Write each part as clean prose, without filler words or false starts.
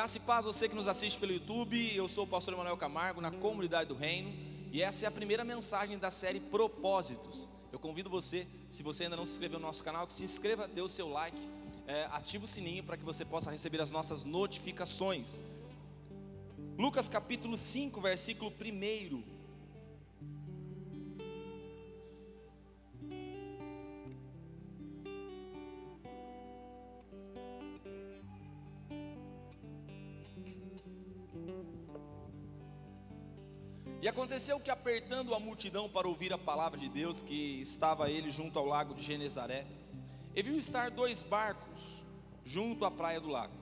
Graça e paz você que nos assiste pelo YouTube. Eu sou o pastor Emanuel Camargo, na Comunidade do Reino, e essa é a primeira mensagem da série Propósitos. Eu convido você, se você ainda não se inscreveu no nosso canal, que se inscreva, dê o seu like, ative o sininho para que você possa receber as nossas notificações. Lucas capítulo 5, versículo 1. E aconteceu que, apertando a multidão para ouvir a palavra de Deus, que estava ele junto ao lago de Genezaré, e viu estar 2 barcos junto à praia do lago.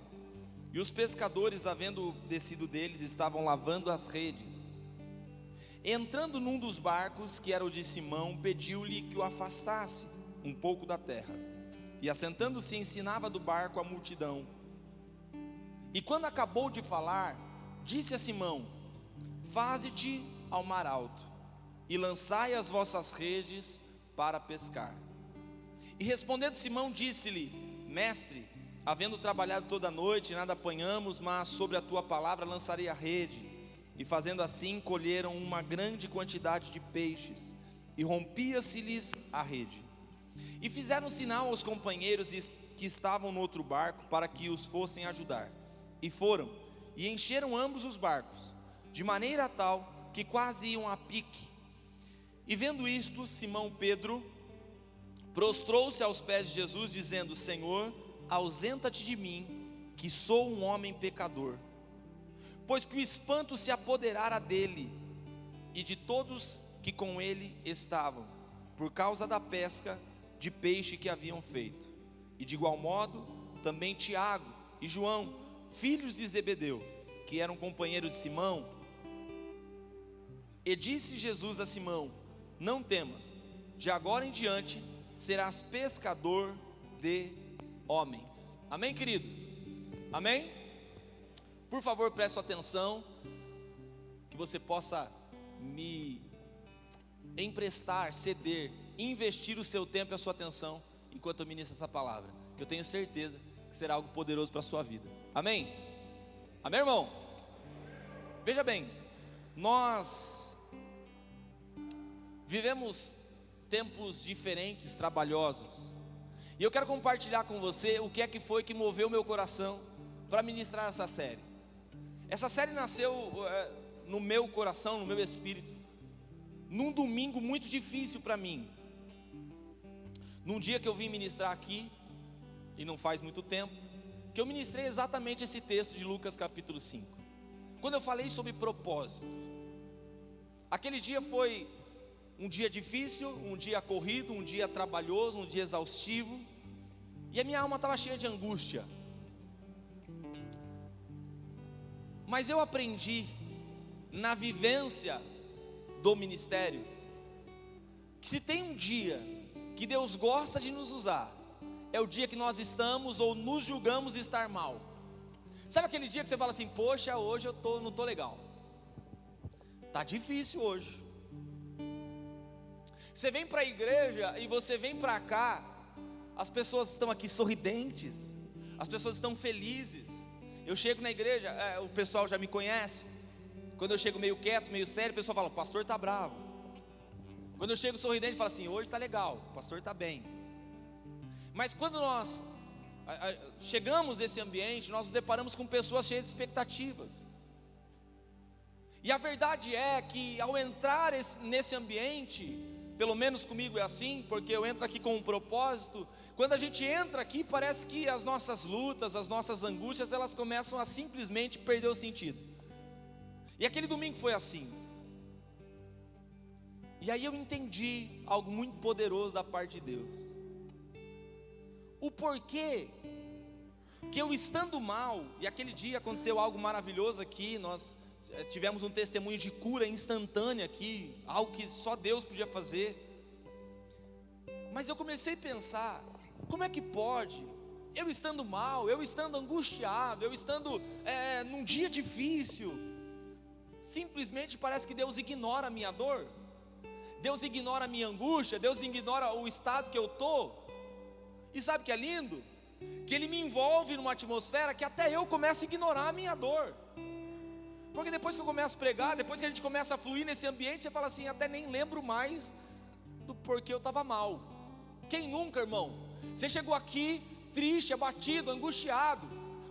E os pescadores, havendo descido deles, estavam lavando as redes. Entrando num dos barcos, que era o de Simão, pediu-lhe que o afastasse um pouco da terra. E assentando-se, ensinava do barco a multidão. E quando acabou de falar, disse a Simão: faze-te ao mar alto, e lançai as vossas redes para pescar. E respondendo Simão, disse-lhe: mestre, havendo trabalhado toda a noite, nada apanhamos, mas sobre a tua palavra lançarei a rede. E fazendo assim, colheram uma grande quantidade de peixes, e rompia-se-lhes a rede. E fizeram sinal aos companheiros que estavam no outro barco, para que os fossem ajudar. E foram, e encheram ambos os barcos, de maneira tal que quase iam a pique. E vendo isto, Simão Pedro prostrou-se aos pés de Jesus, dizendo: Senhor, ausenta-te de mim, que sou um homem pecador. Pois que o espanto se apoderara dele e de todos que com ele estavam, por causa da pesca de peixe que haviam feito. E de igual modo também Tiago e João, filhos de Zebedeu, que eram companheiros de Simão. E disse Jesus a Simão: não temas, de agora em diante serás pescador de homens. Amém, querido? Amém? Por favor, preste atenção, que você possa me emprestar, ceder, investir o seu tempo e a sua atenção enquanto eu ministro essa palavra, que eu tenho certeza que será algo poderoso para a sua vida. Amém? Amém, irmão? Veja bem, nós vivemos tempos diferentes, trabalhosos, e eu quero compartilhar com você o que é que foi que moveu meu coração para ministrar essa série. Essa série nasceu no meu coração, no meu espírito, num domingo muito difícil para mim, num dia que eu vim ministrar aqui, e não faz muito tempo, que eu ministrei exatamente esse texto de Lucas capítulo 5, quando eu falei sobre propósito. Aquele dia foi um dia difícil, um dia corrido, um dia trabalhoso, um dia exaustivo, e a minha alma estava cheia de angústia. Mas eu aprendi na vivência do ministério que se tem um dia que Deus gosta de nos usar, é o dia que nós estamos ou nos julgamos estar mal. Sabe aquele dia que você fala assim: poxa, hoje eu não estou legal, está difícil hoje. Você vem para a igreja e você vem para cá, as pessoas estão aqui sorridentes, as pessoas estão felizes. Eu chego na igreja, o pessoal já me conhece. Quando eu chego meio quieto, meio sério, o pessoal fala: o pastor está bravo. Quando eu chego sorridente, fala assim: hoje está legal, o pastor está bem. Mas quando nós chegamos nesse ambiente, nós nos deparamos com pessoas cheias de expectativas. E a verdade é que ao entrar nesse ambiente, pelo menos comigo é assim, porque eu entro aqui com um propósito. Quando a gente entra aqui, parece que as nossas lutas, as nossas angústias, elas começam a simplesmente perder o sentido. E aquele domingo foi assim. E aí eu entendi algo muito poderoso da parte de Deus. O porquê que eu estando mal, e aquele dia aconteceu algo maravilhoso aqui, nós tivemos um testemunho de cura instantânea aqui, algo que só Deus podia fazer. Mas eu comecei a pensar: como é que pode, eu estando mal, eu estando angustiado, eu estando num dia difícil, simplesmente parece que Deus ignora a minha dor, Deus ignora a minha angústia, Deus ignora o estado que eu estou. E sabe o que é lindo? que ele me envolve numa atmosfera que até eu começo a ignorar a minha dor. Porque depois que eu começo a pregar, depois que a gente começa a fluir nesse ambiente, você fala assim, até nem lembro mais do porquê eu estava mal. Quem nunca, irmão? Você chegou aqui triste, abatido, angustiado,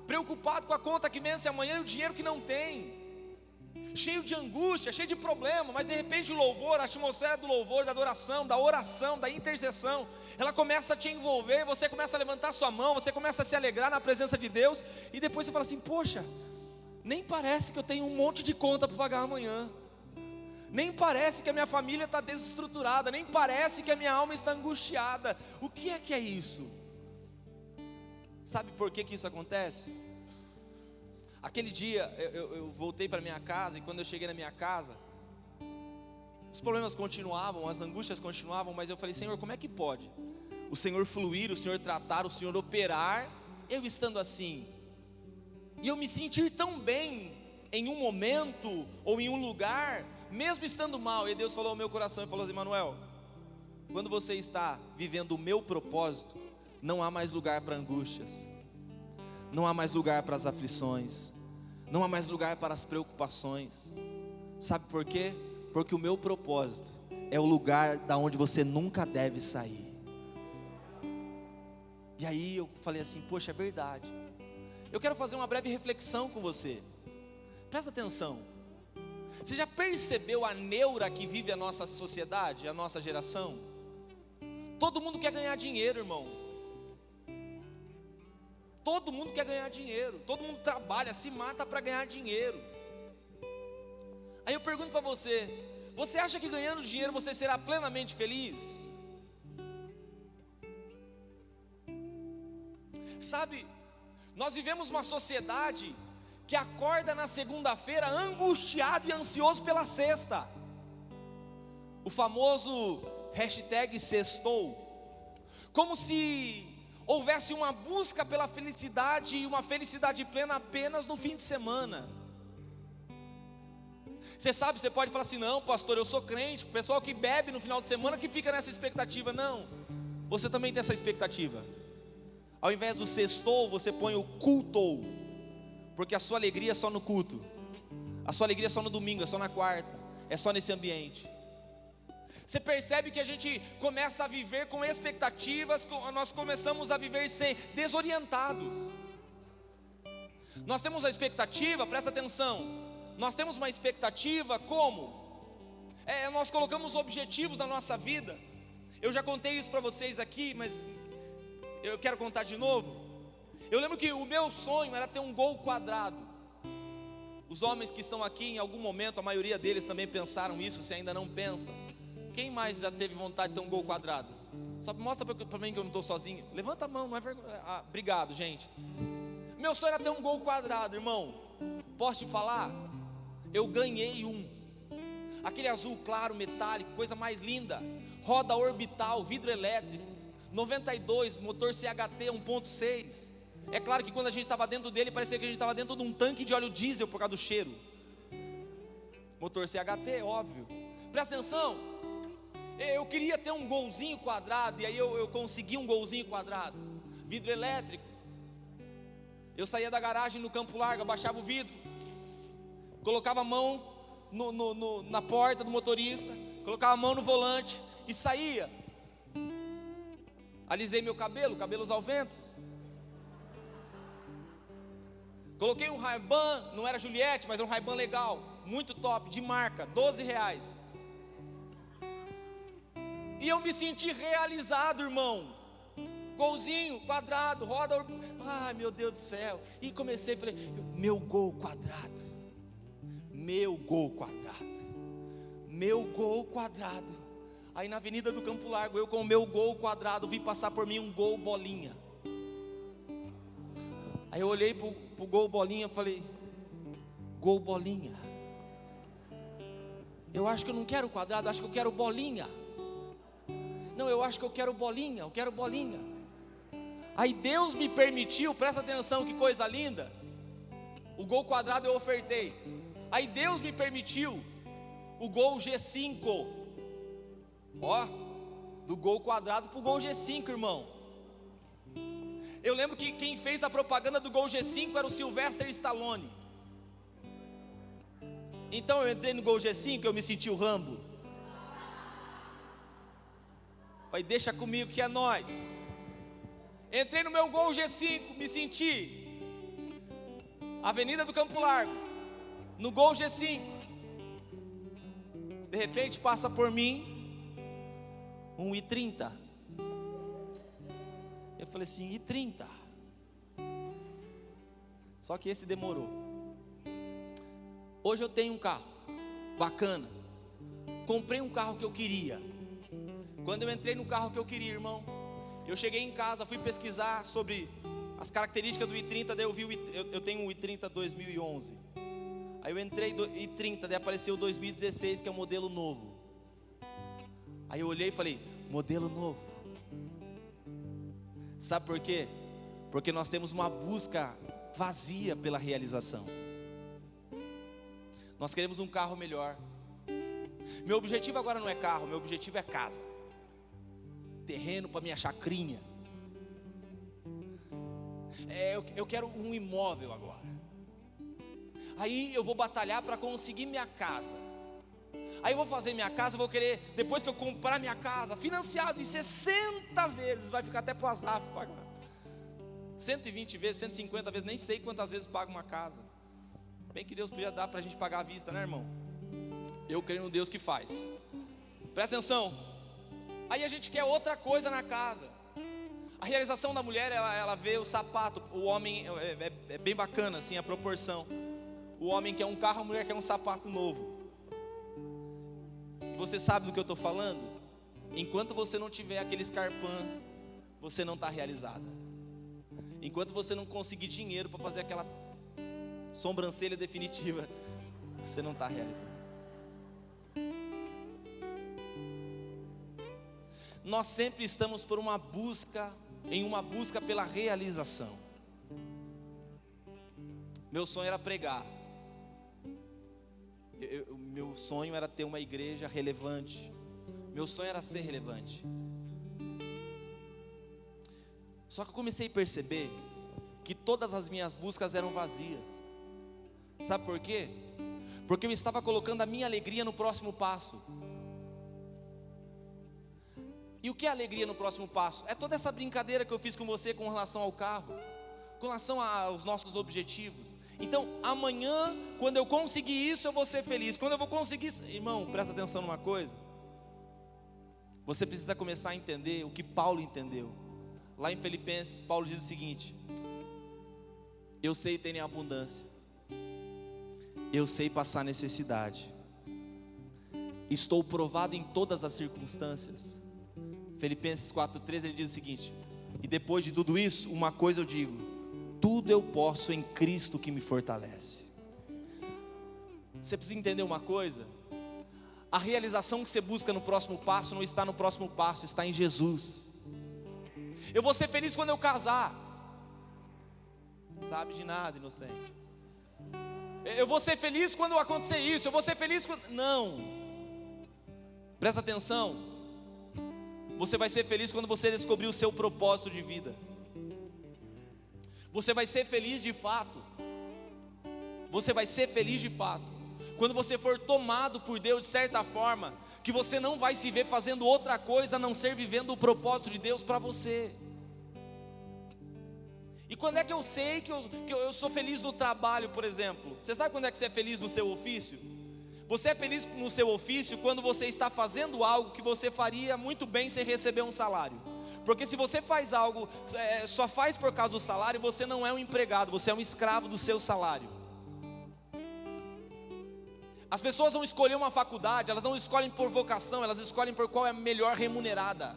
preocupado com a conta que vence amanhã e o dinheiro que não tem, cheio de angústia, cheio de problema, mas de repente o louvor, a atmosfera do louvor, da adoração, da oração, da intercessão, ela começa a te envolver, você começa a levantar sua mão, você começa a se alegrar na presença de Deus, e depois você fala assim, poxa, nem parece que eu tenho um monte de conta para pagar amanhã, nem parece que a minha família está desestruturada, nem parece que a minha alma está angustiada. O que é isso? Sabe por que isso acontece? Aquele dia eu voltei para minha casa, e quando eu cheguei na minha casa, os problemas continuavam, as angústias continuavam, mas eu falei, Senhor, como é que pode o Senhor fluir, o Senhor tratar, o Senhor operar, eu estando assim, e eu me sentir tão bem em um momento, ou em um lugar, mesmo estando mal? E Deus falou ao meu coração, e falou assim, Manuel, quando você está vivendo o meu propósito, não há mais lugar para angústias, não há mais lugar para as aflições, não há mais lugar para as preocupações. Sabe por quê? Porque o meu propósito é o lugar da onde você nunca deve sair. E aí eu falei assim, poxa, é verdade. Eu quero fazer uma breve reflexão com você. Presta atenção. Você já percebeu a neura que vive a nossa sociedade, a nossa geração? Todo mundo quer ganhar dinheiro, irmão. Todo mundo quer ganhar dinheiro. Todo mundo trabalha, se mata para ganhar dinheiro. Aí eu pergunto para você, você acha que ganhando dinheiro você será plenamente feliz? Sabe, nós vivemos uma sociedade que acorda na segunda-feira angustiado e ansioso pela sexta. O famoso hashtag sextou. Como se houvesse uma busca pela felicidade e uma felicidade plena apenas no fim de semana. Você sabe, você pode falar assim, não pastor, eu sou crente, o pessoal que bebe no final de semana que fica nessa expectativa. Não, você também tem essa expectativa. Ao invés do sextou, você põe o cultou, porque a sua alegria é só no culto, a sua alegria é só no domingo, é só na quarta, é só nesse ambiente. Você percebe que a gente começa a viver com expectativas, nós começamos a viver desorientados. Nós temos a expectativa, presta atenção, nós temos uma expectativa como? Nós colocamos objetivos na nossa vida. Eu já contei isso para vocês aqui, mas eu quero contar de novo. Eu lembro que o meu sonho era ter um gol quadrado. Os homens que estão aqui, em algum momento, a maioria deles também pensaram isso, se ainda não pensam. Quem mais já teve vontade de ter um gol quadrado? Só mostra para mim que eu não estou sozinho. Levanta a mão, não é vergonha. Obrigado, gente. Meu sonho era ter um gol quadrado, irmão. Posso te falar? Eu ganhei um. Aquele azul claro, metálico, coisa mais linda. Roda orbital, vidro elétrico. 92, motor CHT 1.6. É claro que quando a gente estava dentro dele, parecia que a gente estava dentro de um tanque de óleo diesel por causa do cheiro. Motor CHT, óbvio. Presta atenção. Eu queria ter um golzinho quadrado, e aí eu consegui um golzinho quadrado. Vidro elétrico. Eu saía da garagem no Campo Largo, abaixava o vidro, colocava a mão na porta do motorista, colocava a mão no volante e saía. Alisei meu cabelo, cabelos ao vento. Coloquei um Ray-Ban, não era Juliette, mas era um Ray-Ban legal, muito top, de marca, R$12. E eu me senti realizado, irmão. Golzinho, quadrado, roda. Ai, meu Deus do céu. E comecei, falei, meu gol quadrado. Meu gol quadrado. Meu gol quadrado. Aí na Avenida do Campo Largo, eu com o meu gol quadrado, vi passar por mim um gol bolinha. Aí eu olhei pro gol bolinha e falei, gol bolinha. Eu acho que eu não quero quadrado, acho que eu quero bolinha. Não, eu acho que eu quero bolinha, eu quero bolinha. Aí Deus me permitiu, presta atenção que coisa linda. O gol quadrado eu ofertei. Aí Deus me permitiu o gol G5. Ó, do gol quadrado pro gol G5, irmão. Eu lembro que quem fez a propaganda do Gol G5 era o Sylvester Stallone. Então eu entrei no Gol G5, eu me senti o Rambo. Falei, deixa comigo que é nós. Entrei no meu Gol G5, me senti Avenida do Campo Largo, no Gol G5. De repente passa por mim um I30. Eu falei assim, I30. Só que esse demorou. Hoje eu tenho um carro bacana. Comprei um carro que eu queria. Quando eu entrei no carro que eu queria, irmão, eu cheguei em casa, fui pesquisar sobre as características do i30, daí eu vi, eu tenho um i30 2011. Aí eu entrei no i30, daí apareceu o 2016, que é o modelo novo. Aí eu olhei e falei, modelo novo. Sabe por quê? Porque nós temos uma busca vazia pela realização. Nós queremos um carro melhor. Meu objetivo agora não é carro, meu objetivo é casa. Terreno para minha chacrinha. Eu quero um imóvel agora. Aí eu vou batalhar para conseguir minha casa. Aí eu vou fazer minha casa, vou querer, depois que eu comprar minha casa, financiado em 60 vezes, vai ficar até para o Azaf pagar. 120 vezes, 150 vezes, nem sei quantas vezes paga uma casa. Bem que Deus podia dar para a gente pagar à vista, né, irmão? Eu creio no Deus que faz. Presta atenção. Aí a gente quer outra coisa na casa. A realização da mulher, ela vê o sapato. O homem, é bem bacana assim a proporção. O homem quer um carro, a mulher quer um sapato novo. E você sabe do que eu estou falando? Enquanto você não tiver aquele escarpão, você não está realizada. Enquanto você não conseguir dinheiro para fazer aquela sobrancelha definitiva, você não está realizado. Nós sempre estamos por uma busca, em uma busca pela realização. Meu sonho era pregar. Meu sonho era ter uma igreja relevante. Meu sonho era ser relevante. Só que eu comecei a perceber que todas as minhas buscas eram vazias. Sabe por quê? Porque eu estava colocando a minha alegria no próximo passo. E o que é alegria no próximo passo? É toda essa brincadeira que eu fiz com você com relação ao carro, com relação aos nossos objetivos. Então, amanhã, quando eu conseguir isso, eu vou ser feliz. Quando eu vou conseguir isso, irmão, presta atenção numa coisa. Você precisa começar a entender o que Paulo entendeu. Lá em Filipenses, Paulo diz o seguinte: eu sei ter em abundância, eu sei passar necessidade, estou provado em todas as circunstâncias. Filipenses 4,13 ele diz o seguinte: e depois de tudo isso, uma coisa eu digo, tudo eu posso em Cristo que me fortalece. Você precisa entender uma coisa: a realização que você busca no próximo passo não está no próximo passo, está em Jesus. Eu vou ser feliz quando eu casar. Não sabe de nada, inocente. Eu vou ser feliz quando acontecer isso. Eu vou ser feliz quando... Não. Presta atenção. Você vai ser feliz quando você descobrir o seu propósito de vida. Você vai ser feliz de fato. Você vai ser feliz de fato quando você for tomado por Deus de certa forma, que você não vai se ver fazendo outra coisa a não ser vivendo o propósito de Deus para você. E quando é que eu sei que eu sou feliz no trabalho, por exemplo? Você sabe quando é que você é feliz no seu ofício? Você é feliz no seu ofício quando você está fazendo algo que você faria muito bem sem receber um salário. Porque se você faz algo, só faz por causa do salário, você não é um empregado, você é um escravo do seu salário. As pessoas vão escolher uma faculdade, elas não escolhem por vocação, elas escolhem por qual é a melhor remunerada.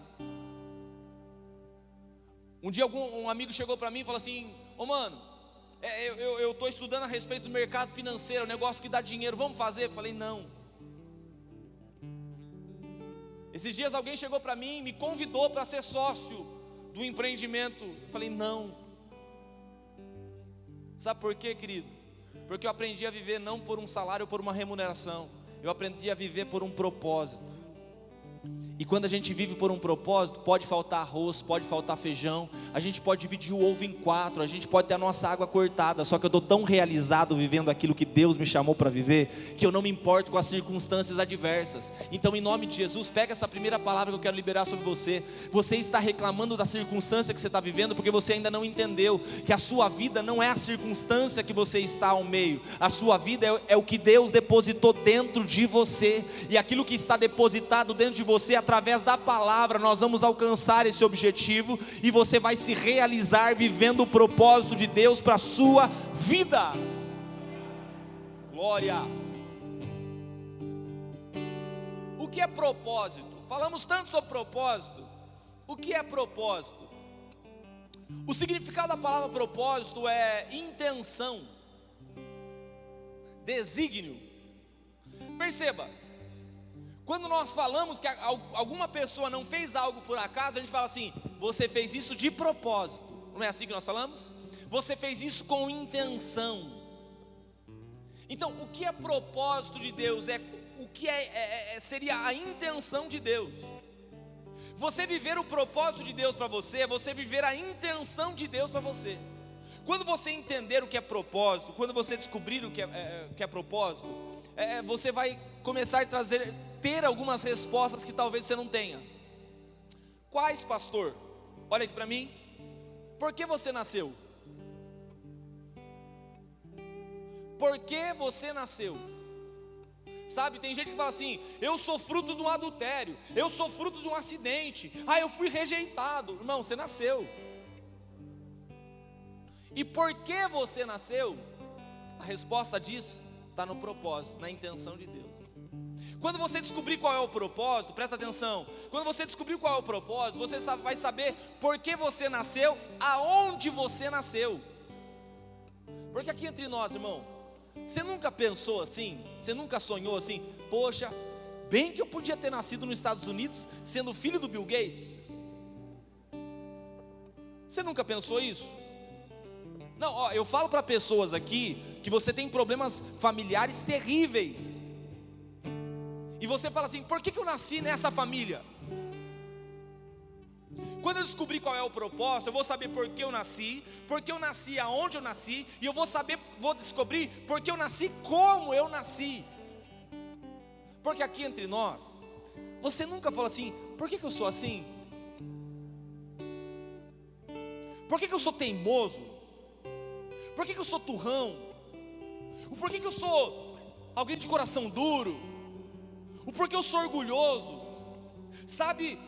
Um dia um amigo chegou para mim e falou assim: ô mano, eu estou estudando a respeito do mercado financeiro, um negócio que dá dinheiro, vamos fazer? Eu falei: não. Esses dias alguém chegou para mim e me convidou para ser sócio do empreendimento. Eu falei: não. Sabe por quê, querido? Porque eu aprendi a viver não por um salário ou por uma remuneração. Eu aprendi a viver por um propósito. E quando a gente vive por um propósito, pode faltar arroz, pode faltar feijão, a gente pode dividir o ovo em 4, a gente pode ter a nossa água cortada, só que eu estou tão realizado vivendo aquilo que Deus me chamou para viver, que eu não me importo com as circunstâncias adversas. Então, em nome de Jesus, pega essa primeira palavra que eu quero liberar sobre você. Você está reclamando da circunstância que você está vivendo, porque você ainda não entendeu que a sua vida não é a circunstância que você está ao meio, a sua vida é o que Deus depositou dentro de você, e aquilo que está depositado dentro de você, através da palavra, nós vamos alcançar esse objetivo, e você vai se realizar vivendo o propósito de Deus para a sua vida. Glória. O que é propósito? Falamos tanto sobre propósito. O que é propósito? O significado da palavra propósito é intenção, desígnio. Perceba, quando nós falamos que alguma pessoa não fez algo por acaso, a gente fala assim: você fez isso de propósito. Não é assim que nós falamos? Você fez isso com intenção. Então, o que é propósito de Deus? Seria a intenção de Deus. Você viver o propósito de Deus para você, é você viver a intenção de Deus para você. Quando você entender o que é propósito, quando você descobrir o que é propósito, você vai começar a ter algumas respostas que talvez você não tenha. Quais, pastor? Olha aqui para mim. Por que você nasceu? Por que você nasceu? Sabe, tem gente que fala assim: eu sou fruto de um adultério, eu sou fruto de um acidente, eu fui rejeitado. Irmão, você nasceu. E por que você nasceu? A resposta disso está no propósito, na intenção de Deus. Quando você descobrir qual é o propósito, presta atenção, quando você descobrir qual é o propósito, você vai saber por que você nasceu, aonde você nasceu. Porque aqui entre nós, irmão, você nunca pensou assim? Você nunca sonhou assim? Poxa, bem que eu podia ter nascido nos Estados Unidos, sendo filho do Bill Gates. Você nunca pensou isso? Não, eu falo para pessoas aqui que você tem problemas familiares terríveis, e você fala assim: por que eu nasci nessa família? Quando eu descobrir qual é o propósito, eu vou saber por que eu nasci aonde eu nasci, e vou descobrir por que eu nasci, como eu nasci. Porque aqui entre nós, você nunca fala assim: por que eu sou assim? Por que eu sou teimoso? Por que eu sou turrão? Por que eu sou alguém de coração duro? Por que eu sou orgulhoso? Sabe,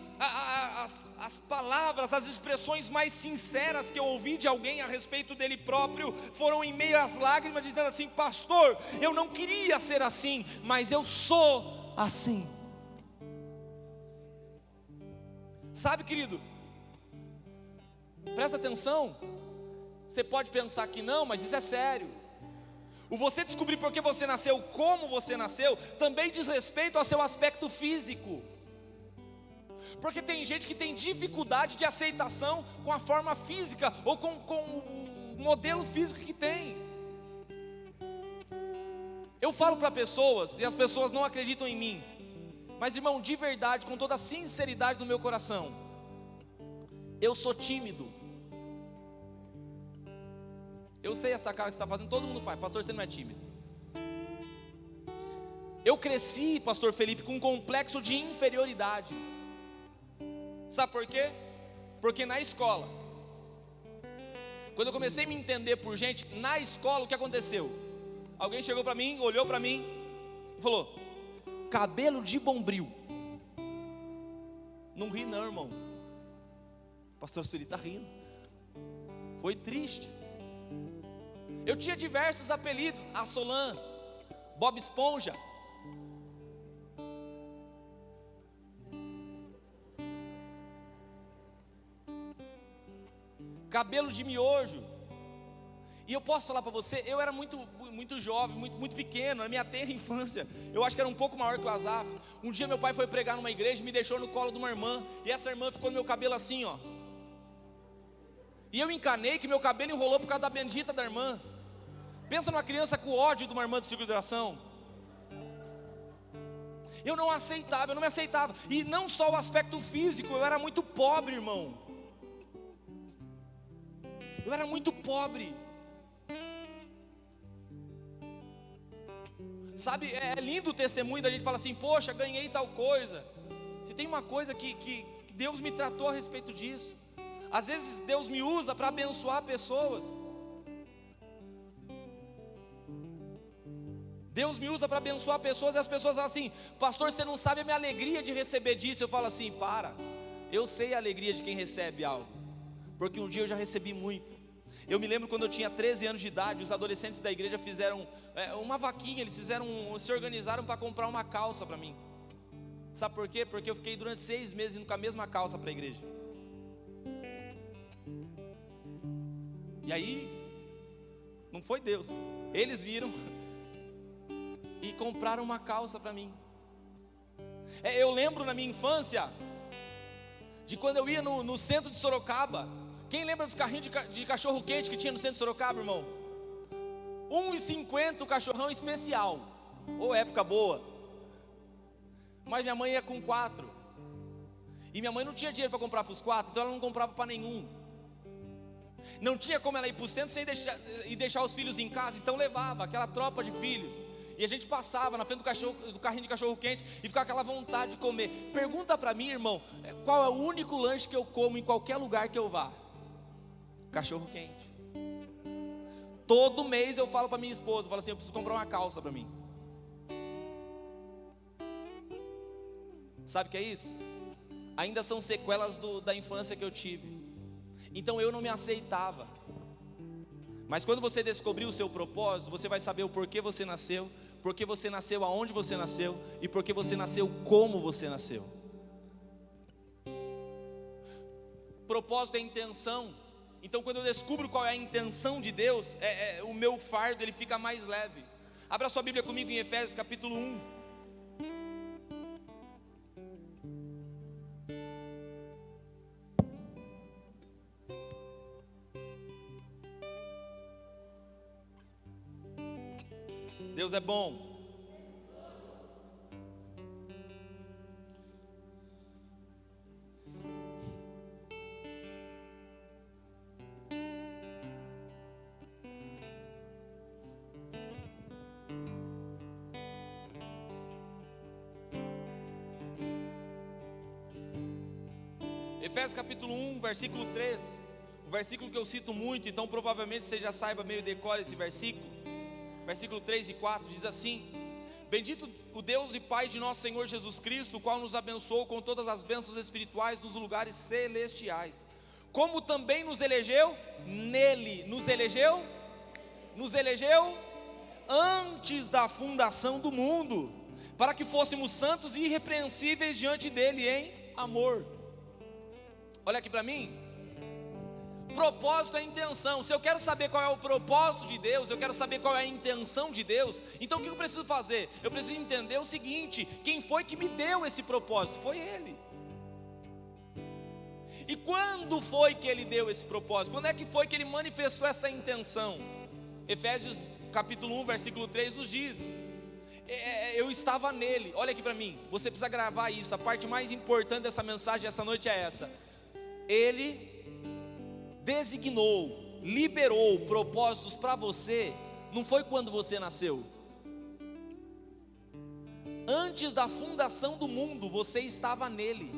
as palavras, as expressões mais sinceras que eu ouvi de alguém a respeito dele próprio foram em meio às lágrimas, dizendo assim: pastor, eu não queria ser assim, mas eu sou assim. Sabe, querido, presta atenção. Você pode pensar que não, mas isso é sério. O você descobrir por que você nasceu, como você nasceu, também diz respeito ao seu aspecto físico. Porque tem gente que tem dificuldade de aceitação com a forma física, ou com o modelo físico que tem. Eu falo para pessoas, e as pessoas não acreditam em mim, mas irmão, de verdade, com toda a sinceridade do meu coração, eu sou tímido. Eu sei essa cara que você está fazendo, todo mundo faz. Pastor, você não é tímido. Eu cresci, pastor Felipe, com um complexo de inferioridade. Sabe por quê? Porque na escola, quando eu comecei a me entender por gente, na escola o que aconteceu? Alguém chegou para mim, olhou para mim e falou: cabelo de bombril. Não ri não, irmão. Pastor Suri está rindo. Foi triste. Eu tinha diversos apelidos: Assolan, Bob Esponja. Cabelo de miojo. E eu posso falar para você, eu era muito jovem, muito pequeno, na minha tenra infância. Eu acho que era um pouco maior que o Asaf. Um dia meu pai foi pregar numa igreja e me deixou no colo de uma irmã, e essa irmã ficou no meu cabelo assim, ó. E eu encanei que meu cabelo enrolou por causa da bendita da irmã. Pensa numa criança com ódio de uma irmã de circuncisão. Eu não aceitava, eu não me aceitava. E não só o aspecto físico, eu era muito pobre, irmão. Eu era muito pobre. Sabe, é lindo o testemunho da gente falar assim: poxa, ganhei tal coisa. Se tem uma coisa que Deus me tratou a respeito disso. Às vezes Deus me usa para abençoar pessoas. Deus me usa para abençoar pessoas, e as pessoas falam assim: pastor, você não sabe a minha alegria de receber disso. Eu falo assim: para, eu sei a alegria de quem recebe algo, porque um dia eu já recebi muito. Eu me lembro quando eu tinha 13 anos de idade, os adolescentes da igreja fizeram uma vaquinha, eles se organizaram para comprar uma calça para mim. Sabe por quê? Porque eu fiquei durante 6 meses indo com a mesma calça para a igreja. E aí, não foi Deus, eles viram e compraram uma calça para mim. Eu lembro na minha infância, de quando eu ia no centro de Sorocaba. Quem lembra dos carrinhos de cachorro quente que tinha no centro de Sorocaba, irmão? R$1,50 o cachorrão especial. Ô, época boa. Mas minha mãe ia com 4. E minha mãe não tinha dinheiro para comprar para os 4, então ela não comprava para nenhum. Não tinha como ela ir para o centro sem deixar os filhos em casa, então levava aquela tropa de filhos. E a gente passava na frente do carrinho de cachorro quente e ficava aquela vontade de comer. Pergunta para mim, irmão, qual é o único lanche que eu como em qualquer lugar que eu vá? Cachorro quente. Todo mês eu falo para minha esposa, eu falo assim: eu preciso comprar uma calça para mim. Sabe o que é isso? Ainda são sequelas da infância que eu tive. Então eu não me aceitava. Mas quando você descobrir o seu propósito, você vai saber o porquê você nasceu, porque você nasceu aonde você nasceu, e porque você nasceu como você nasceu. Propósito é intenção. Então quando eu descubro qual é a intenção de Deus, o meu fardo ele fica mais leve. Abra sua Bíblia comigo em Efésios capítulo 1. Deus é bom. Efésios capítulo 1, versículo 3, o versículo que eu cito muito, então provavelmente você já saiba meio decora esse versículo. Versículo 3 e 4 diz assim: bendito o Deus e Pai de nosso Senhor Jesus Cristo, o qual nos abençoou com todas as bênçãos espirituais nos lugares celestiais, como também nos elegeu nele. Nos elegeu antes da fundação do mundo, para que fôssemos santos e irrepreensíveis diante dele em amor. Olha aqui para mim. Propósito é intenção. Se eu quero saber qual é o propósito de Deus, eu quero saber qual é a intenção de Deus, então o que eu preciso fazer? Eu preciso entender o seguinte: quem foi que me deu esse propósito? Foi Ele. E quando foi que Ele deu esse propósito? Quando é que foi que Ele manifestou essa intenção? Efésios capítulo 1, versículo 3 nos diz: eu estava nele. Olha aqui para mim, você precisa gravar isso. A parte mais importante dessa mensagem essa noite é essa: Ele designou, liberou propósitos para você, não foi quando você nasceu. Antes da fundação do mundo, você estava nele.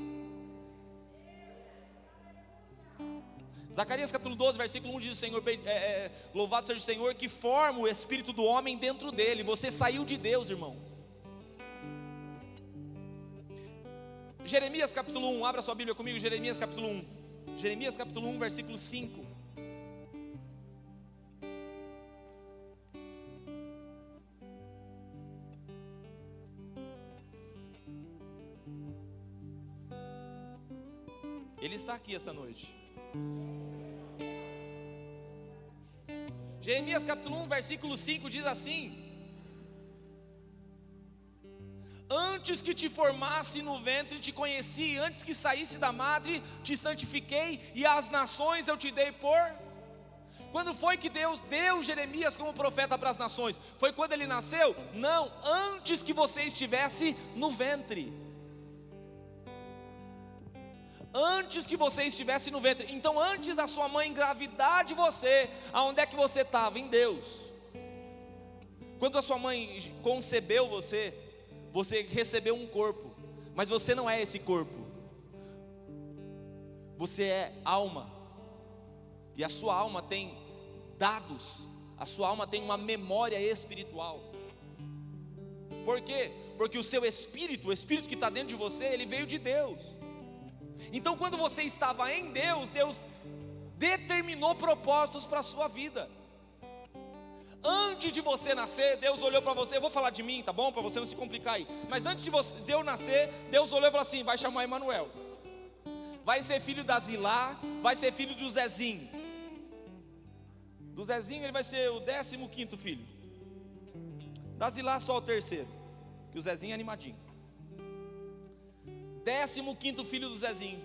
Zacarias capítulo 12, versículo 1 diz: o Senhor, louvado seja o Senhor que forma o espírito do homem dentro dele. Você saiu de Deus, irmão. Jeremias capítulo 1, abra sua Bíblia comigo, Jeremias capítulo 1. Jeremias capítulo 1, versículo 5. Ele está aqui essa noite. Jeremias capítulo 1, versículo 5 diz assim: antes que te formasse no ventre te conheci, antes que saísse da madre te santifiquei, e as nações eu te dei por... Quando foi que Deus deu Jeremias como profeta para as nações? Foi quando ele nasceu? Não, antes que você estivesse no ventre. Antes que você estivesse no ventre. Então antes da sua mãe engravidar de você, aonde é que você estava? Em Deus. Quando a sua mãe concebeu você, você recebeu um corpo, mas você não é esse corpo. Você é alma. E a sua alma tem dados, a sua alma tem uma memória espiritual. Por quê? Porque o seu espírito, o espírito que está dentro de você, ele veio de Deus. Então quando você estava em Deus, Deus determinou propósitos para a sua vida. Antes de você nascer, Deus olhou para você. Eu vou falar de mim, tá bom? Para você não se complicar aí. Mas antes de eu nascer, Deus olhou e falou assim: vai chamar Emanuel. Vai ser filho da Zilá, vai ser filho do Zezinho. Do Zezinho ele vai ser o 15º filho. Da Zilá só o 3º, que o Zezinho é animadinho. 15º filho do Zezinho.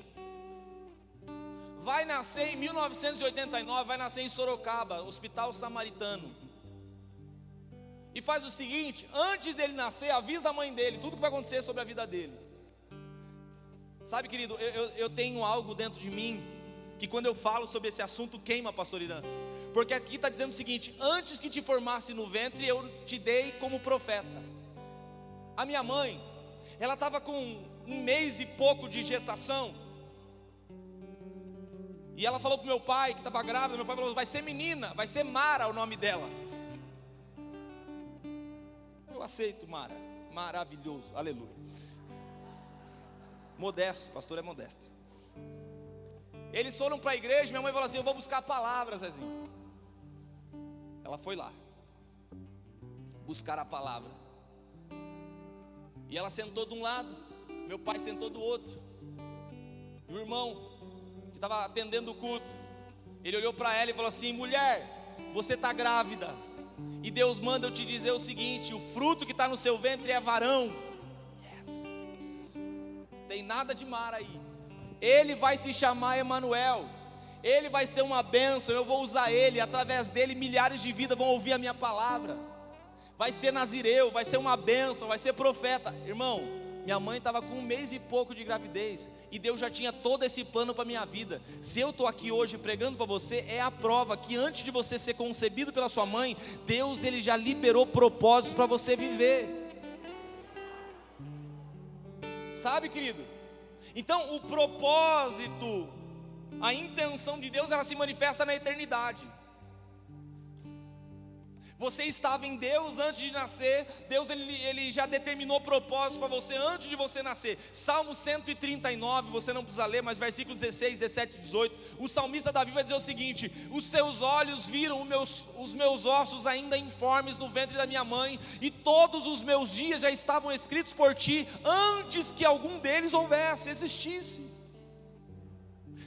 Vai nascer em 1989, vai nascer em Sorocaba, Hospital Samaritano. E faz o seguinte: antes dele nascer, avisa a mãe dele tudo que vai acontecer sobre a vida dele. Sabe, querido, eu tenho algo dentro de mim que quando eu falo sobre esse assunto queima, pastor Irã. Porque aqui está dizendo o seguinte: antes que te formasse no ventre, eu te dei como profeta. A minha mãe, ela estava com 1 mês e pouco de gestação. E ela falou para o meu pai, que estava grávida. Meu pai falou: vai ser menina, vai ser Mara o nome dela. Eu aceito Mara, maravilhoso, aleluia. Modesto, pastor é modesto. Eles foram para a igreja, minha mãe falou assim: eu vou buscar a palavra, Zezinho. Ela foi lá buscar a palavra. E ela sentou de um lado, meu pai sentou do outro. E o irmão que estava atendendo o culto, ele olhou para ela e falou assim: mulher, você está grávida, e Deus manda eu te dizer o seguinte: o fruto que está no seu ventre é varão. Yes. Tem nada de Mara aí. Ele vai se chamar Emanuel. Ele vai ser uma bênção. Eu vou usar ele. Através dele milhares de vidas vão ouvir a minha palavra. Vai ser nazireu, vai ser uma bênção, vai ser profeta. Irmão, minha mãe estava com 1 mês e pouco de gravidez, e Deus já tinha todo esse plano para a minha vida. Se eu estou aqui hoje pregando para você, é a prova que antes de você ser concebido pela sua mãe, Deus ele já liberou propósitos para você viver. Sabe, querido? Então o propósito, a intenção de Deus, ela se manifesta na eternidade. Você estava em Deus antes de nascer. Deus ele já determinou propósitos para você antes de você nascer. Salmo 139, você não precisa ler, mas versículos 16, 17 e 18. O salmista Davi vai dizer o seguinte: os seus olhos viram os meus ossos ainda informes no ventre da minha mãe, e todos os meus dias já estavam escritos por ti, antes que algum deles existisse.